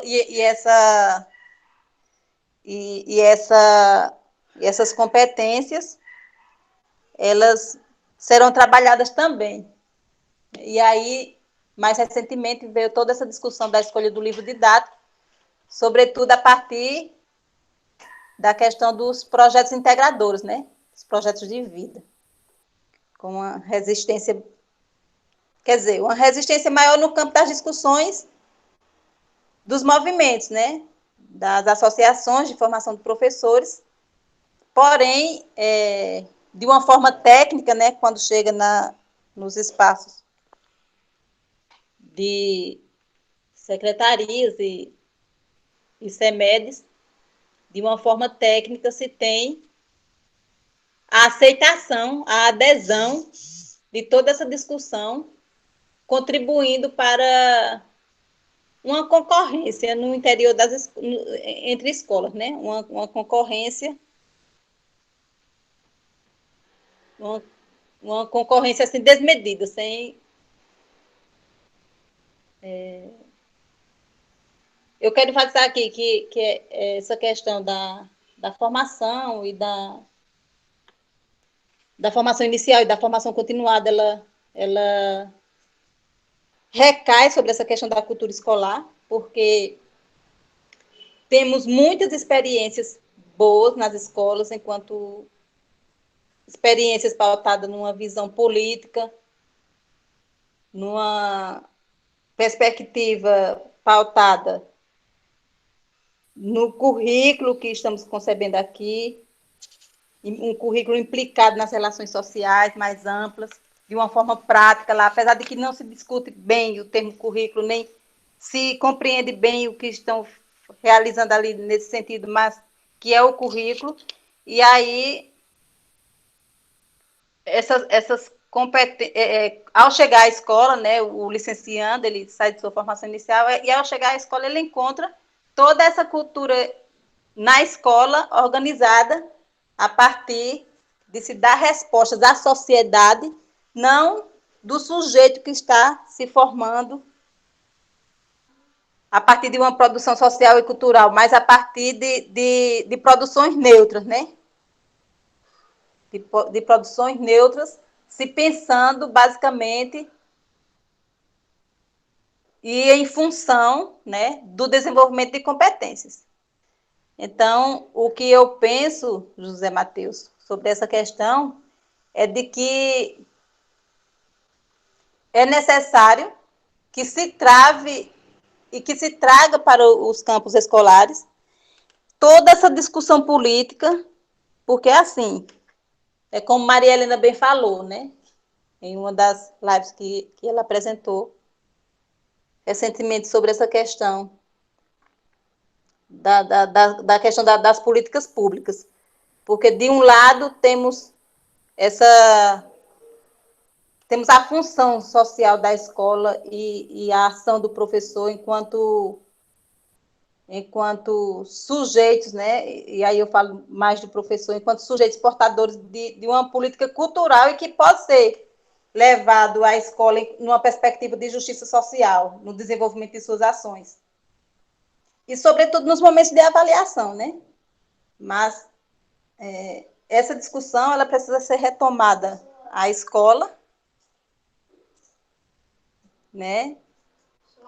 essas competências, elas serão trabalhadas também. E aí, mais recentemente, veio toda essa discussão da escolha do livro didático, sobretudo a partir da questão dos projetos integradores, né? Os projetos de vida, com uma resistência, quer dizer, uma resistência maior no campo das discussões dos movimentos, né? Das associações de formação de professores, porém, de uma forma técnica, né? Quando chega nos espaços de secretarias e CEMEDs, de uma forma técnica, se tem a aceitação, a adesão de toda essa discussão, contribuindo para uma concorrência no interior entre escolas, né? Uma concorrência, uma concorrência assim desmedida, sem eu quero enfatizar aqui que essa questão da formação e da formação inicial e da formação continuada, ela recai sobre essa questão da cultura escolar, porque temos muitas experiências boas nas escolas, enquanto experiências pautadas numa visão política, numa perspectiva pautada no currículo que estamos concebendo aqui, um currículo implicado nas relações sociais mais amplas, de uma forma prática, lá, apesar de que não se discute bem o termo currículo, nem se compreende bem o que estão realizando ali nesse sentido, mas que é o currículo. E aí, essas competências, ao chegar à escola, né, o licenciando, ele sai de sua formação inicial, e ao chegar à escola ele encontra toda essa cultura na escola organizada a partir de se dar respostas à sociedade, não do sujeito que está se formando a partir de uma produção social e cultural, mas a partir de produções neutras, né? De produções neutras, se pensando basicamente e em função, né, do desenvolvimento de competências. Então, o que eu penso, José Matheus, sobre essa questão é de que é necessário que se trave e que se traga para os campos escolares toda essa discussão política, porque, assim, é como Maria Helena bem falou, né? Em uma das lives que ela apresentou recentemente sobre essa questão da questão das políticas públicas. Porque, de um lado, temos a função social da escola e a ação do professor enquanto sujeitos, né? E aí eu falo mais do professor, enquanto sujeitos portadores de uma política cultural e que pode ser levado à escola numa perspectiva de justiça social, no desenvolvimento de suas ações. E, sobretudo, nos momentos de avaliação, né? Mas essa discussão ela precisa ser retomada à escola, né?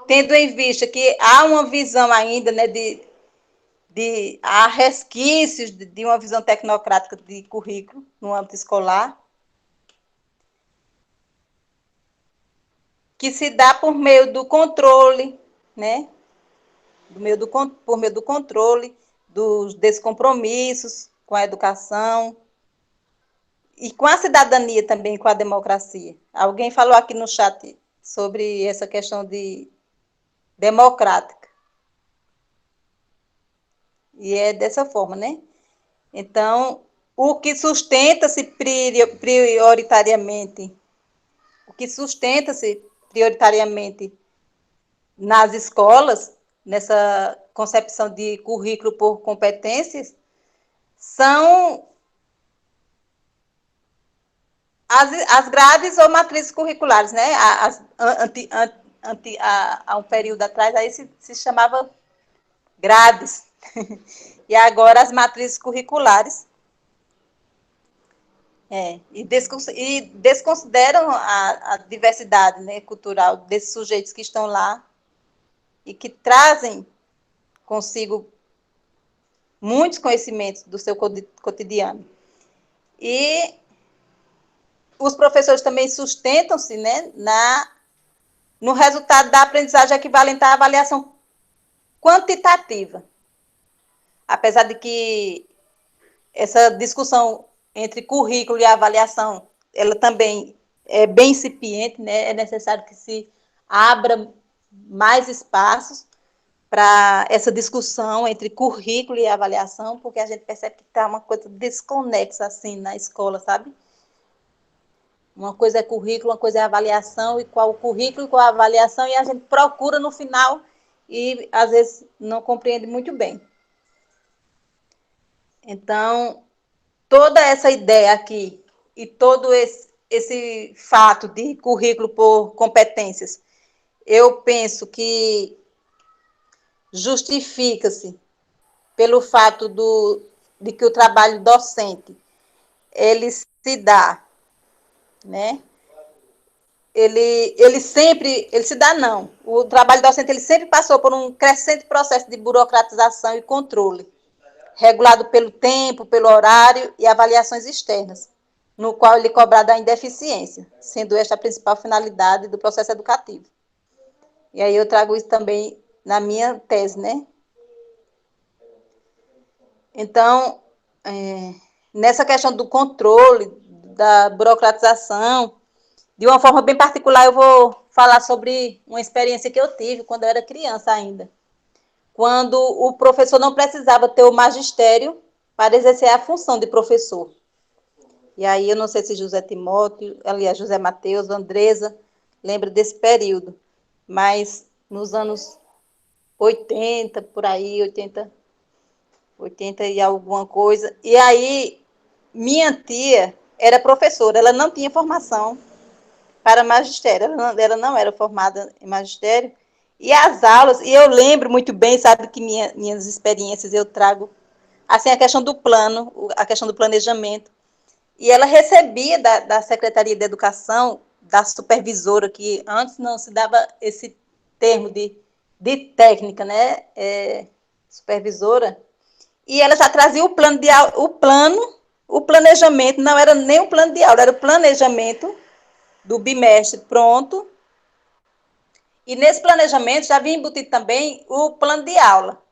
Tendo em vista que há uma visão ainda, né, há resquícios de uma visão tecnocrática de currículo no âmbito escolar, que se dá por meio do controle, né? Por meio do controle, dos descompromissos com a educação e com a cidadania também, com a democracia. Alguém falou aqui no chat sobre essa questão de democrática. E é dessa forma, né? Então, o que sustenta-se prioritariamente, o que sustenta-se prioritariamente nas escolas, nessa concepção de currículo por competências, são as grades ou matrizes curriculares, né? Há um período atrás, aí se chamava grades. E agora as matrizes curriculares. E desconsideram a diversidade, né, cultural desses sujeitos que estão lá e que trazem consigo muitos conhecimentos do seu cotidiano. E os professores também sustentam-se, né, no resultado da aprendizagem equivalente à avaliação quantitativa. Apesar de que essa discussão entre currículo e avaliação, ela também é bem incipiente, né? É necessário que se abra mais espaços para essa discussão entre currículo e avaliação, porque a gente percebe que está uma coisa desconexa assim na escola, sabe? Uma coisa é currículo, uma coisa é avaliação, e qual o currículo, qual a avaliação, e a gente procura no final e às vezes não compreende muito bem. Então, toda essa ideia aqui e todo esse fato de currículo por competências, eu penso que justifica-se pelo fato de que o trabalho docente ele se dá, né? Ele se dá não. O trabalho docente ele sempre passou por um crescente processo de burocratização e controle, regulado pelo tempo, pelo horário e avaliações externas, no qual ele é cobrado a ineficiência, sendo esta a principal finalidade do processo educativo. E aí eu trago isso também na minha tese, né? Então, nessa questão do controle, da burocratização, de uma forma bem particular, eu vou falar sobre uma experiência que eu tive quando eu era criança ainda. Quando o professor não precisava ter o magistério para exercer a função de professor. E aí eu não sei se José Timóteo, aliás, José Mateus, Andresa, lembra desse período. Mas nos anos 80, por aí, 80 e alguma coisa. E aí, minha tia era professora, ela não tinha formação para magistério, ela não era formada em magistério. E as aulas, e eu lembro muito bem, sabe, que minhas experiências eu trago, assim, a questão do plano, a questão do planejamento. E ela recebia da Secretaria de Educação, da supervisora, que antes não se dava esse termo de técnica, né? Supervisora, e ela já trazia o plano de aula, o planejamento, não era nem o plano de aula, era o planejamento do bimestre pronto. E nesse planejamento já vinha embutido também o plano de aula.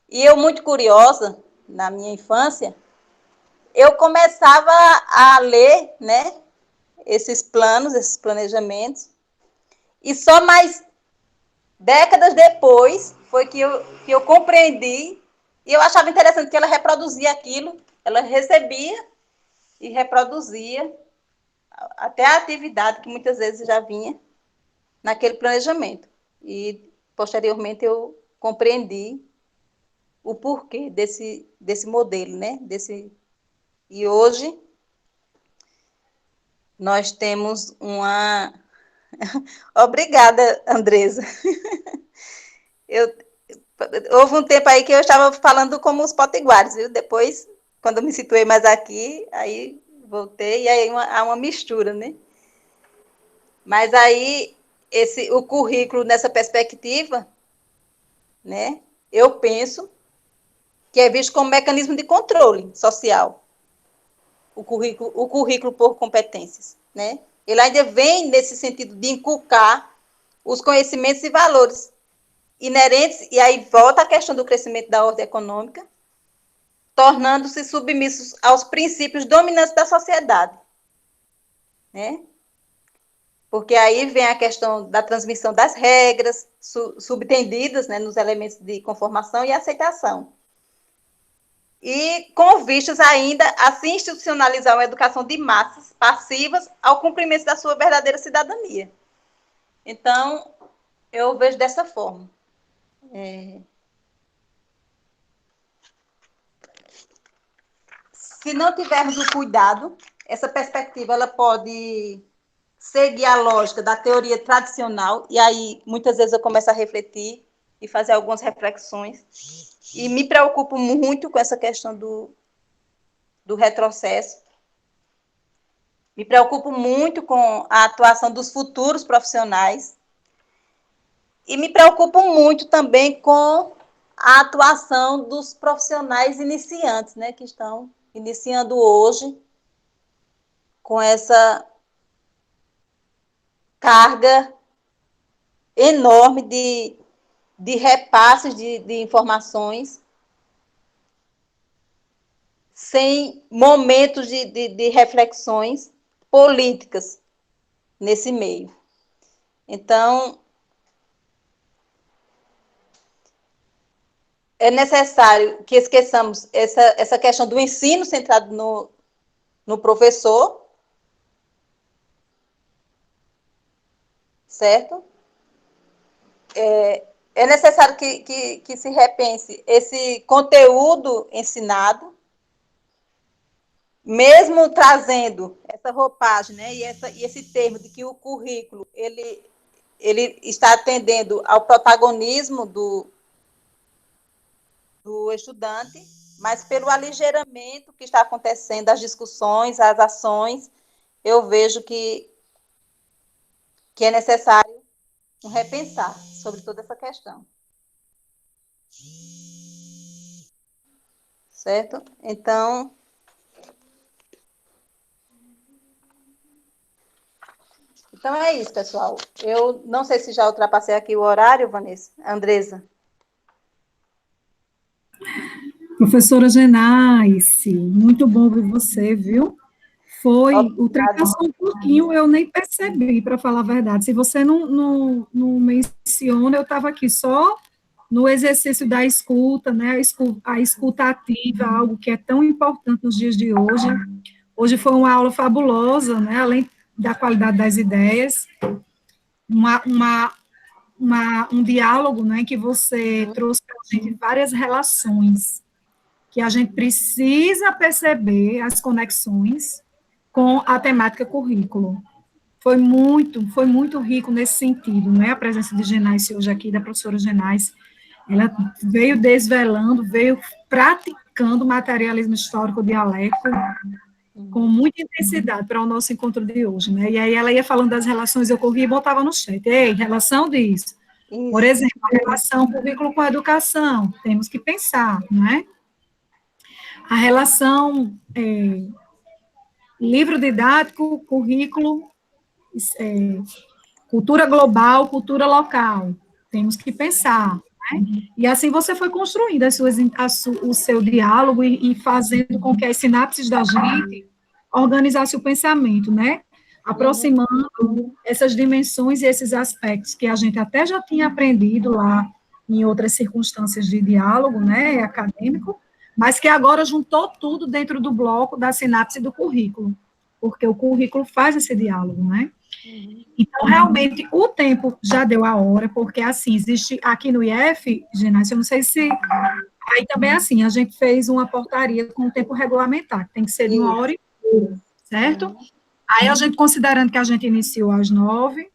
E eu, muito curiosa, na minha infância, eu começava a ler, né, esses planos, esses planejamentos, e só mais décadas depois foi que eu compreendi, e eu achava interessante que ela reproduzia aquilo, ela recebia e reproduzia até a atividade que muitas vezes já vinha naquele planejamento. E, posteriormente, eu compreendi o porquê desse modelo, né? E hoje nós temos uma... Obrigada, Andresa. Houve um tempo aí que eu estava falando como os potiguares, viu? Depois, quando eu me situei mais aqui, aí voltei, e aí há uma mistura, né? Mas aí, o currículo nessa perspectiva, né? Eu penso que é visto como mecanismo de controle social, o currículo por competências, né? Ele ainda vem nesse sentido de inculcar os conhecimentos e valores inerentes, e aí volta a questão do crescimento da ordem econômica, tornando-se submissos aos princípios dominantes da sociedade, né? Porque aí vem a questão da transmissão das regras, subtendidas, né, nos elementos de conformação e aceitação. e com vistas ainda a se institucionalizar uma educação de massas passivas ao cumprimento da sua verdadeira cidadania. Então, eu vejo dessa forma. Se não tivermos o cuidado, essa perspectiva ela pode seguir a lógica da teoria tradicional, e aí muitas vezes eu começo a refletir e fazer algumas reflexões, e me preocupo muito com essa questão do retrocesso, me preocupo muito com a atuação dos futuros profissionais, e me preocupo muito também com a atuação dos profissionais iniciantes, né, que estão iniciando hoje com essa carga enorme de repasses de informações, sem momentos de reflexões políticas nesse meio. Então, é necessário que esqueçamos essa questão do ensino centrado no professor, certo? É necessário que se repense esse conteúdo ensinado, mesmo trazendo essa roupagem, né, e esse termo de que o currículo ele está atendendo ao protagonismo do estudante, mas pelo aligeiramento que está acontecendo, as discussões, as ações, eu vejo que é necessário repensar sobre toda essa questão. Certo? Então, é isso, pessoal. Eu não sei se já ultrapassei aqui o horário, Vanessa, Andresa. Professora Genaice, muito bom ver você, viu? Ultrapassou um pouquinho, eu nem percebi, para falar a verdade. Se você não menciona, eu estava aqui só no exercício da escuta, né? A escuta ativa, algo que é tão importante nos dias de hoje. Hoje foi uma aula fabulosa, né? Além da qualidade das ideias, um diálogo, né? Que você trouxe para a gente várias relações, que a gente precisa perceber as conexões com a temática currículo. Foi muito rico nesse sentido, né? A presença de Genaice hoje aqui, da professora Genaice, ela veio desvelando, veio praticando materialismo histórico dialético com muita intensidade para o nosso encontro de hoje, né? E aí ela ia falando das relações, eu corria e botava no chat, ei, relação disso. Por exemplo, a relação currículo com a educação, temos que pensar, né? A relação livro didático, currículo, cultura global, cultura local. Temos que pensar, né? E assim você foi construindo o seu diálogo e fazendo com que as sinapses da gente organizassem o pensamento, né? Aproximando essas dimensões e esses aspectos que a gente até já tinha aprendido lá em outras circunstâncias de diálogo, né, acadêmico, mas que agora juntou tudo dentro do bloco da sinapse do currículo, porque o currículo faz esse diálogo, né? Então, realmente, o tempo já deu a hora, porque, assim, existe aqui no IF, Genaice, eu não sei se... Aí também, assim, a gente fez uma portaria com o tempo regulamentar, que tem que ser de 1h30, certo? Aí a gente, considerando que a gente iniciou às 9h,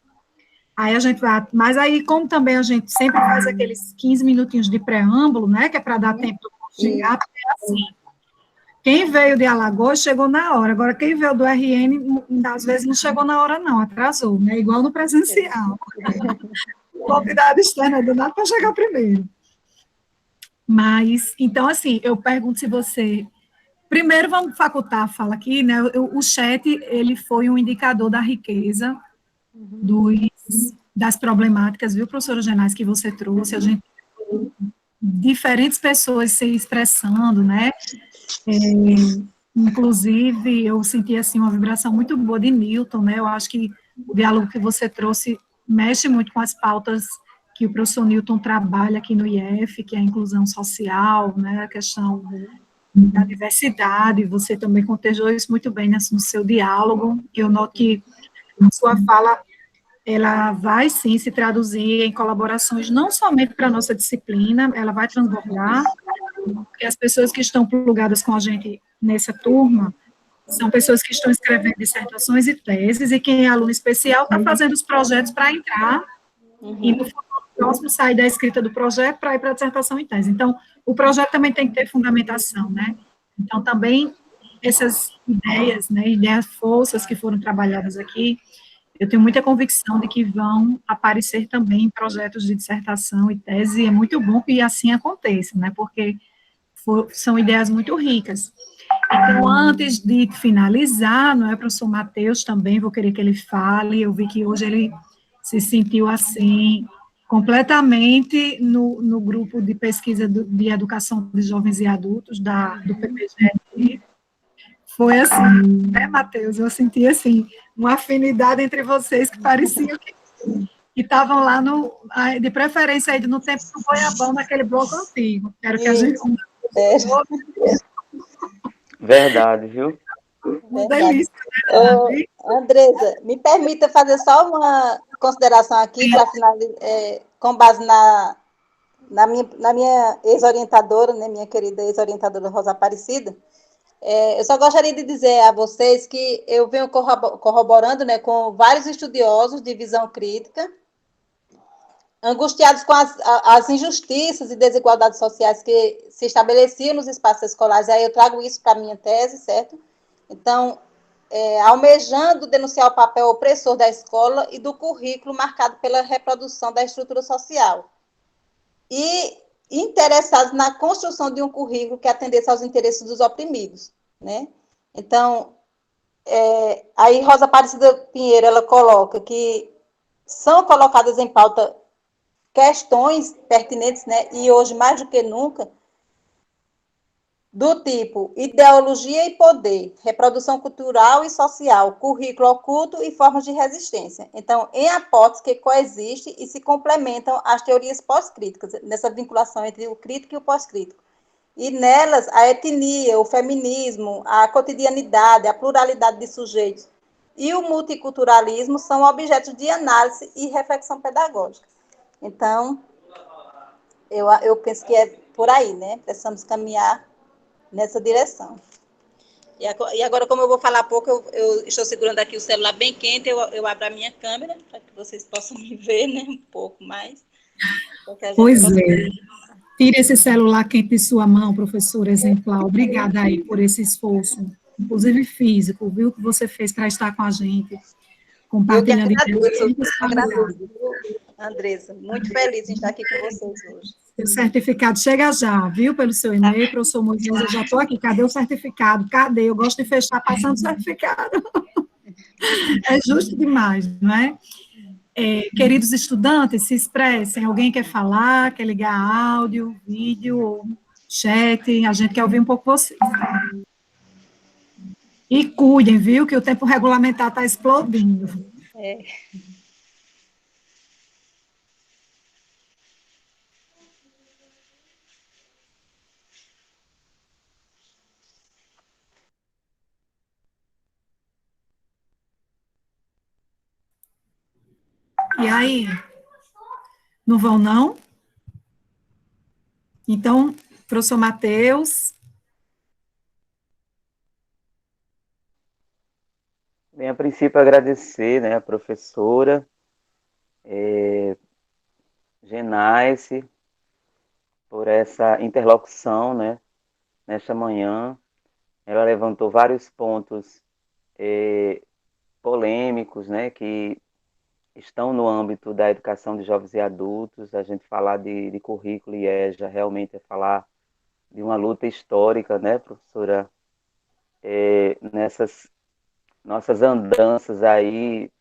aí a gente vai... Mas aí, como também a gente sempre faz aqueles 15 minutinhos de preâmbulo, né, que é para dar tempo do chegar, porque é assim... Quem veio de Alagoas chegou na hora, agora quem veio do RN, às vezes não chegou na hora não, atrasou, né, igual no presencial. Convidado externo é do nada para chegar primeiro. Mas, então, assim, eu pergunto se você... Primeiro, vamos facultar a fala aqui, né, o chat, ele foi um indicador da riqueza das problemáticas, viu, professora Genaice, que você trouxe, a gente... diferentes pessoas se expressando, né, inclusive, eu senti, assim, uma vibração muito boa de Newton, né, eu acho que o diálogo que você trouxe mexe muito com as pautas que o professor Newton trabalha aqui no IF, que é a inclusão social, né, a questão da diversidade, você também contejou isso muito bem no seu diálogo. Eu noto que a sua fala, ela vai sim se traduzir em colaborações não somente para a nossa disciplina, ela vai transbordar, porque as pessoas que estão plugadas com a gente nessa turma são pessoas que estão escrevendo dissertações e teses, e quem é aluno especial está fazendo os projetos para entrar, e no futuro próximo sair da escrita do projeto para ir para a dissertação e tese. Então, o projeto também tem que ter fundamentação, né? Então, também, essas ideias, né, ideias forças que foram trabalhadas aqui, eu tenho muita convicção de que vão aparecer também em projetos de dissertação e tese, e é muito bom que assim aconteça, né, porque são ideias muito ricas. Então, antes de finalizar, não é, professor Matheus, também vou querer que ele fale, eu vi que hoje ele se sentiu assim, completamente no grupo de pesquisa de educação de jovens e adultos do PPGE. Foi assim, né, Matheus? Eu senti, assim, uma afinidade entre vocês que parecia que estavam lá de preferência aí no tempo do Goiabão, naquele bloco antigo. Quero que a gente... É, Verdade, viu? Uma verdade. delícia, né? Andresa, me permita fazer só uma consideração aqui para finalizar, com base na minha ex-orientadora, né, minha querida ex-orientadora Rosa Aparecida. Eu só gostaria de dizer a vocês que eu venho corroborando, né, com vários estudiosos de visão crítica, angustiados com as injustiças e desigualdades sociais que se estabeleciam nos espaços escolares. Aí eu trago isso para a minha tese, certo? Então, almejando denunciar o papel opressor da escola e do currículo marcado pela reprodução da estrutura social. E interessados na construção de um currículo que atendesse aos interesses dos oprimidos, né? Então, aí Rosa Aparecida Pinheiro, ela coloca que são colocadas em pauta questões pertinentes, né? E hoje, mais do que nunca, do tipo ideologia e poder, reprodução cultural e social, currículo oculto e formas de resistência. Então, em hipóteses que coexistem e se complementam as teorias pós-críticas, nessa vinculação entre o crítico e o pós-crítico. E nelas, a etnia, o feminismo, a cotidianidade, a pluralidade de sujeitos e o multiculturalismo são objetos de análise e reflexão pedagógica. Então, eu penso que é por aí, né? Precisamos caminhar nessa direção. E agora, como eu vou falar pouco, eu estou segurando aqui o celular bem quente, eu abro a minha câmera para que vocês possam me ver, né, um pouco mais. Pois é. Tire esse celular quente de sua mão, professora exemplar. Obrigada aí por esse esforço, inclusive físico, viu, que você fez para estar com a gente, Eu que compartilhando agradeço, ideias. Andressa. Muito feliz em estar aqui com vocês hoje. O certificado chega já, viu, pelo seu e-mail, professor Moisés, eu já estou aqui, cadê o certificado? Cadê? Eu gosto de fechar passando o certificado. É justo demais, não é? Queridos estudantes, se expressem, alguém quer falar, quer ligar áudio, vídeo, chat, a gente quer ouvir um pouco vocês. E cuidem, viu, que o tempo regulamentar está explodindo. É. E aí, não vão, não? Então, professor Matheus. Bem, a princípio, agradecer, né, a professora Genaice por essa interlocução, né, nesta manhã. Ela levantou vários pontos polêmicos, né, que estão no âmbito da educação de jovens e adultos. A gente falar de currículo e EJA realmente é falar de uma luta histórica, né, professora? Nessas nossas andanças aí,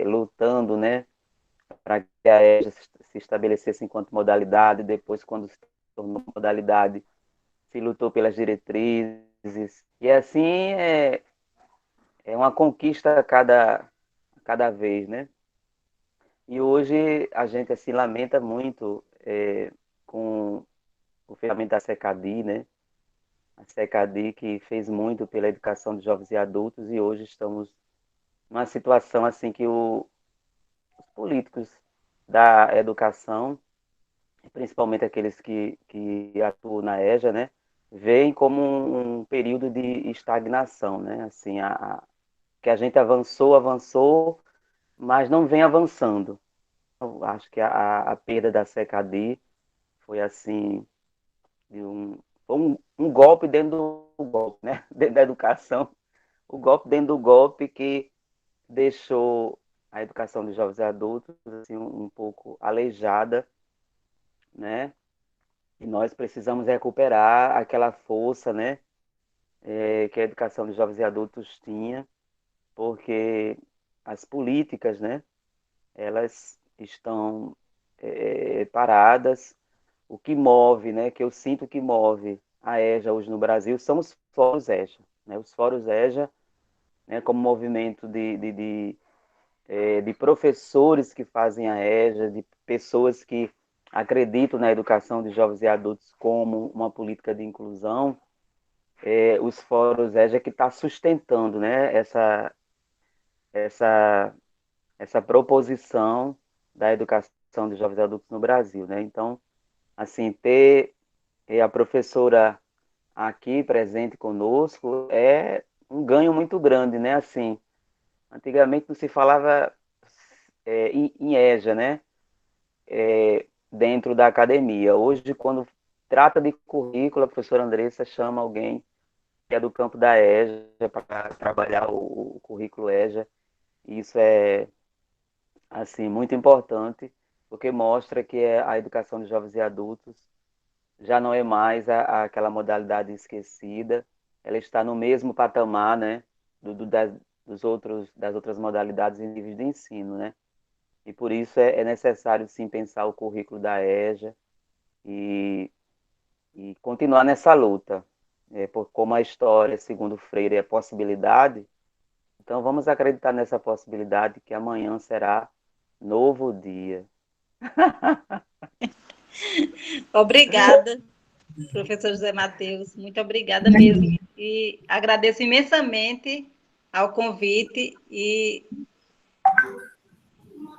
lutando, né, para que a EJA se estabelecesse enquanto modalidade, depois, quando se tornou modalidade, se lutou pelas diretrizes, e assim é uma conquista a cada vez, né? E hoje a gente se lamenta muito com o fechamento da SECADI, né? a SECADI, que fez muito pela educação de jovens e adultos, e hoje estamos numa situação assim que os políticos da educação, principalmente aqueles que atuam na EJA, né, veem como um período de estagnação, né, assim, que a gente avançou, mas não vem avançando. Eu acho que a perda da SECADI foi assim, foi um golpe dentro do golpe, né, dentro da educação, o golpe dentro do golpe que deixou a educação de jovens e adultos assim, um pouco aleijada, né? E nós precisamos recuperar aquela força, né? Que a educação de jovens e adultos tinha, porque as políticas, né? Elas estão paradas. O que move, né? Que eu sinto que move a EJA hoje no Brasil são os fóruns EJA, né? Os fóruns EJA, né? Como movimento de professores que fazem a EJA, de pessoas que acreditam na educação de jovens e adultos como uma política de inclusão, os fóruns EJA que está sustentando, né, essa, essa proposição da educação de jovens e adultos no Brasil, né? Então, assim, ter a professora aqui presente conosco é um ganho muito grande, né? Assim, antigamente não se falava em EJA, né? Dentro da academia. Hoje, quando trata de currículo, a professora Andressa chama alguém que é do campo da EJA para trabalhar o currículo EJA. E isso é, assim, muito importante, porque mostra que a educação de jovens e adultos já não é mais aquela modalidade esquecida, ela está no mesmo patamar, né, das outras modalidades em níveis de ensino, né? E por isso é necessário, sim, pensar o currículo da EJA e continuar nessa luta. Como a história, segundo Freire, é possibilidade, então vamos acreditar nessa possibilidade que amanhã será novo dia. Obrigada, professor José Matheus, muito obrigada mesmo. E agradeço imensamente ao convite e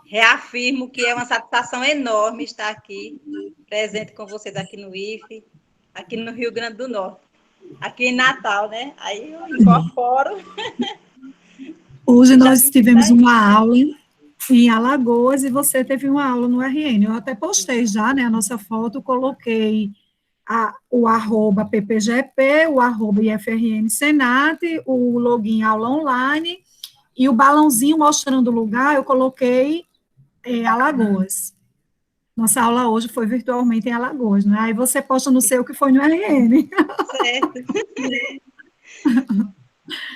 reafirmo que é uma satisfação enorme estar aqui, presente com vocês aqui no IFE, aqui no Rio Grande do Norte, aqui em Natal, né? Aí eu incorporo. Hoje nós tivemos uma aula em Alagoas e você teve uma aula no RN. Eu até postei já, né, a nossa foto, coloquei o arroba PPGP, o arroba IFRN Senat, o login aula online e o balãozinho mostrando o lugar, eu coloquei Alagoas. Nossa aula hoje foi virtualmente em Alagoas, né? Aí você posta no seu que foi no RN. Certo.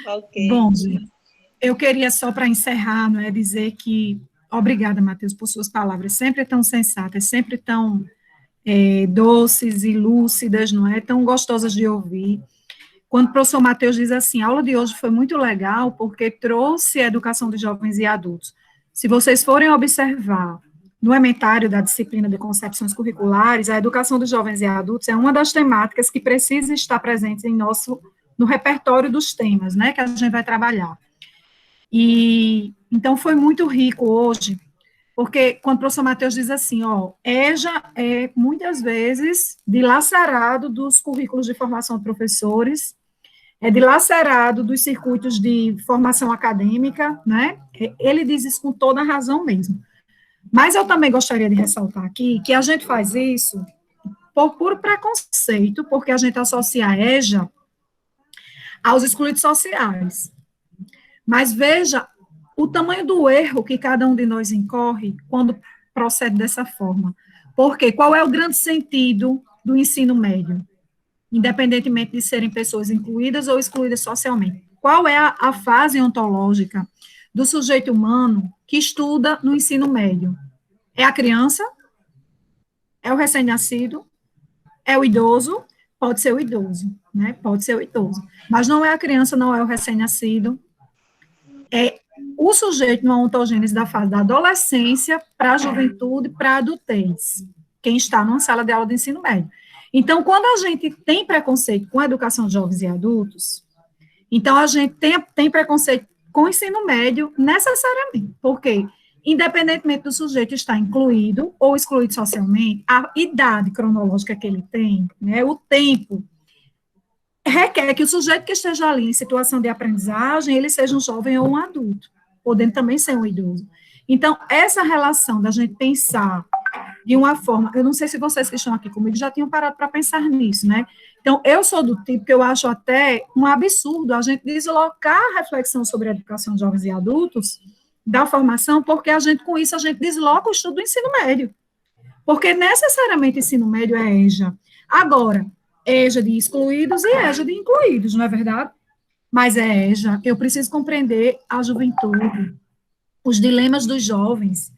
Ok. Bom, gente, eu queria só para encerrar, não é, dizer que obrigada, Matheus, por suas palavras, sempre tão sensatas, sempre tão doces e lúcidas, não é? Tão gostosas de ouvir. Quando o professor Matheus diz assim, a aula de hoje foi muito legal porque trouxe a educação de jovens e adultos. Se vocês forem observar no ementário da disciplina de concepções curriculares, a educação de jovens e adultos é uma das temáticas que precisa estar presente no repertório dos temas, né, que a gente vai trabalhar. E então foi muito rico hoje, porque quando o professor Matheus diz assim, EJA é muitas vezes dilacerado dos currículos de formação de professores, é dilacerado dos circuitos de formação acadêmica, né? Ele diz isso com toda a razão mesmo. Mas eu também gostaria de ressaltar aqui que a gente faz isso por puro preconceito, porque a gente associa a EJA aos excluídos sociais. Mas veja o tamanho do erro que cada um de nós incorre quando procede dessa forma. Porque qual é o grande sentido do ensino médio? Independentemente de serem pessoas incluídas ou excluídas socialmente. Qual é a fase ontológica do sujeito humano que estuda no ensino médio? É a criança? É o recém-nascido? É o idoso? Pode ser o idoso, né? Pode ser o idoso. Mas não é a criança, não é o recém-nascido. É o sujeito na ontogênese da fase da adolescência para a juventude, para a adultez. Quem está numa sala de aula de ensino médio. Então, quando a gente tem preconceito com a educação de jovens e adultos, então a gente tem preconceito com o ensino médio necessariamente, porque, independentemente do sujeito estar incluído ou excluído socialmente, a idade cronológica que ele tem, né, o tempo, requer que o sujeito que esteja ali em situação de aprendizagem, ele seja um jovem ou um adulto, podendo também ser um idoso. Então, essa relação da gente pensar de uma forma, eu não sei se vocês que estão aqui comigo já tinham parado para pensar nisso, né? Então, eu sou do tipo que eu acho até um absurdo a gente deslocar a reflexão sobre a educação de jovens e adultos da formação, porque com isso, a gente desloca o estudo do ensino médio. Porque necessariamente ensino médio é EJA. Agora, EJA de excluídos e EJA de incluídos, não é verdade? Mas é EJA, eu preciso compreender a juventude, os dilemas dos jovens,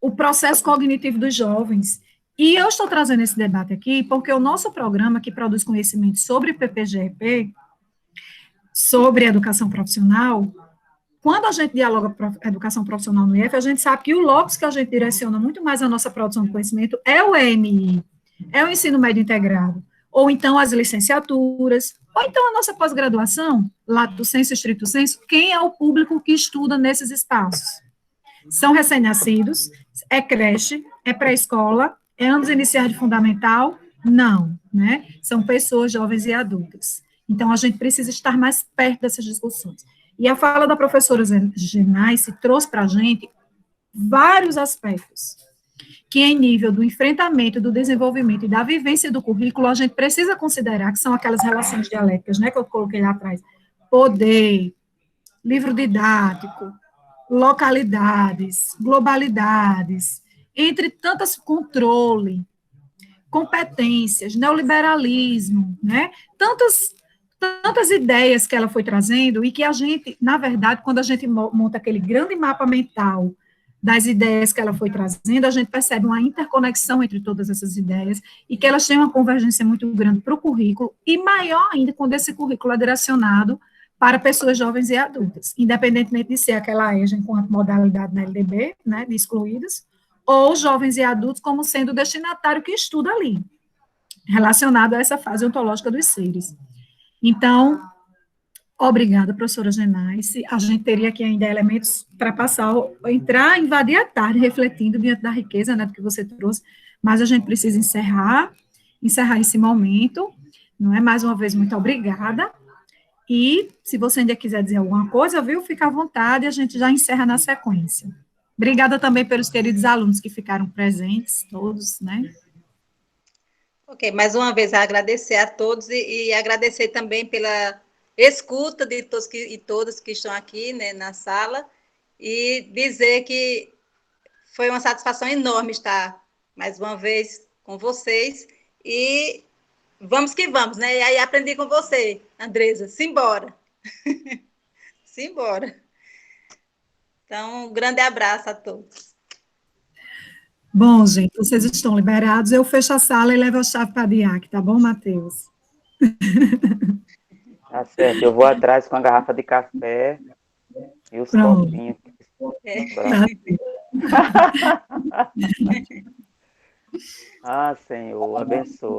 o processo cognitivo dos jovens. E eu estou trazendo esse debate aqui porque o nosso programa, que produz conhecimento sobre PPGEP, sobre educação profissional, quando a gente dialoga educação profissional no IF, a gente sabe que o locus que a gente direciona muito mais a nossa produção de conhecimento é o EMI, é o ensino médio integrado, ou então as licenciaturas, ou então a nossa pós-graduação, lato sensu, estrito sensu, quem é o público que estuda nesses espaços? São recém-nascidos, é creche, é pré-escola, é anos iniciais de fundamental? Não, né? São pessoas jovens e adultas. Então, a gente precisa estar mais perto dessas discussões. E a fala da professora Genaice trouxe para a gente vários aspectos que, em nível do enfrentamento, do desenvolvimento e da vivência do currículo, a gente precisa considerar, que são aquelas relações dialéticas, né, que eu coloquei lá atrás. Poder, livro didático, localidades, globalidades, entre tantas controle, competências, neoliberalismo, né? Tantas ideias que ela foi trazendo e que a gente, na verdade, quando a gente monta aquele grande mapa mental das ideias que ela foi trazendo, a gente percebe uma interconexão entre todas essas ideias e que elas têm uma convergência muito grande para o currículo e maior ainda quando esse currículo é direcionado para pessoas jovens e adultas, independentemente de ser aquela EJA enquanto modalidade na LDB, né, de excluídos, ou jovens e adultos como sendo o destinatário que estuda ali, relacionado a essa fase ontológica dos seres. Então, obrigada, professora Genaice. A gente teria aqui ainda elementos para passar, entrar, invadir a tarde, refletindo diante da riqueza, né, do que você trouxe, mas a gente precisa encerrar esse momento, não é? Mais uma vez, muito obrigada. E, se você ainda quiser dizer alguma coisa, viu, fica à vontade, a gente já encerra na sequência. Obrigada também pelos queridos alunos que ficaram presentes, todos, né? Ok, mais uma vez agradecer a todos e agradecer também pela escuta de todos e todas que estão aqui, né, na sala, e dizer que foi uma satisfação enorme estar mais uma vez com vocês, e vamos que vamos, né? E aí aprendi com você, Andresa, simbora. Simbora. Então, um grande abraço a todos. Bom, gente, vocês estão liberados. Eu fecho a sala e levo a chave para a DIAC, tá bom, Matheus? Tá certo, eu vou atrás com a garrafa de café e os copinhos. Ah, Senhor, abençoa.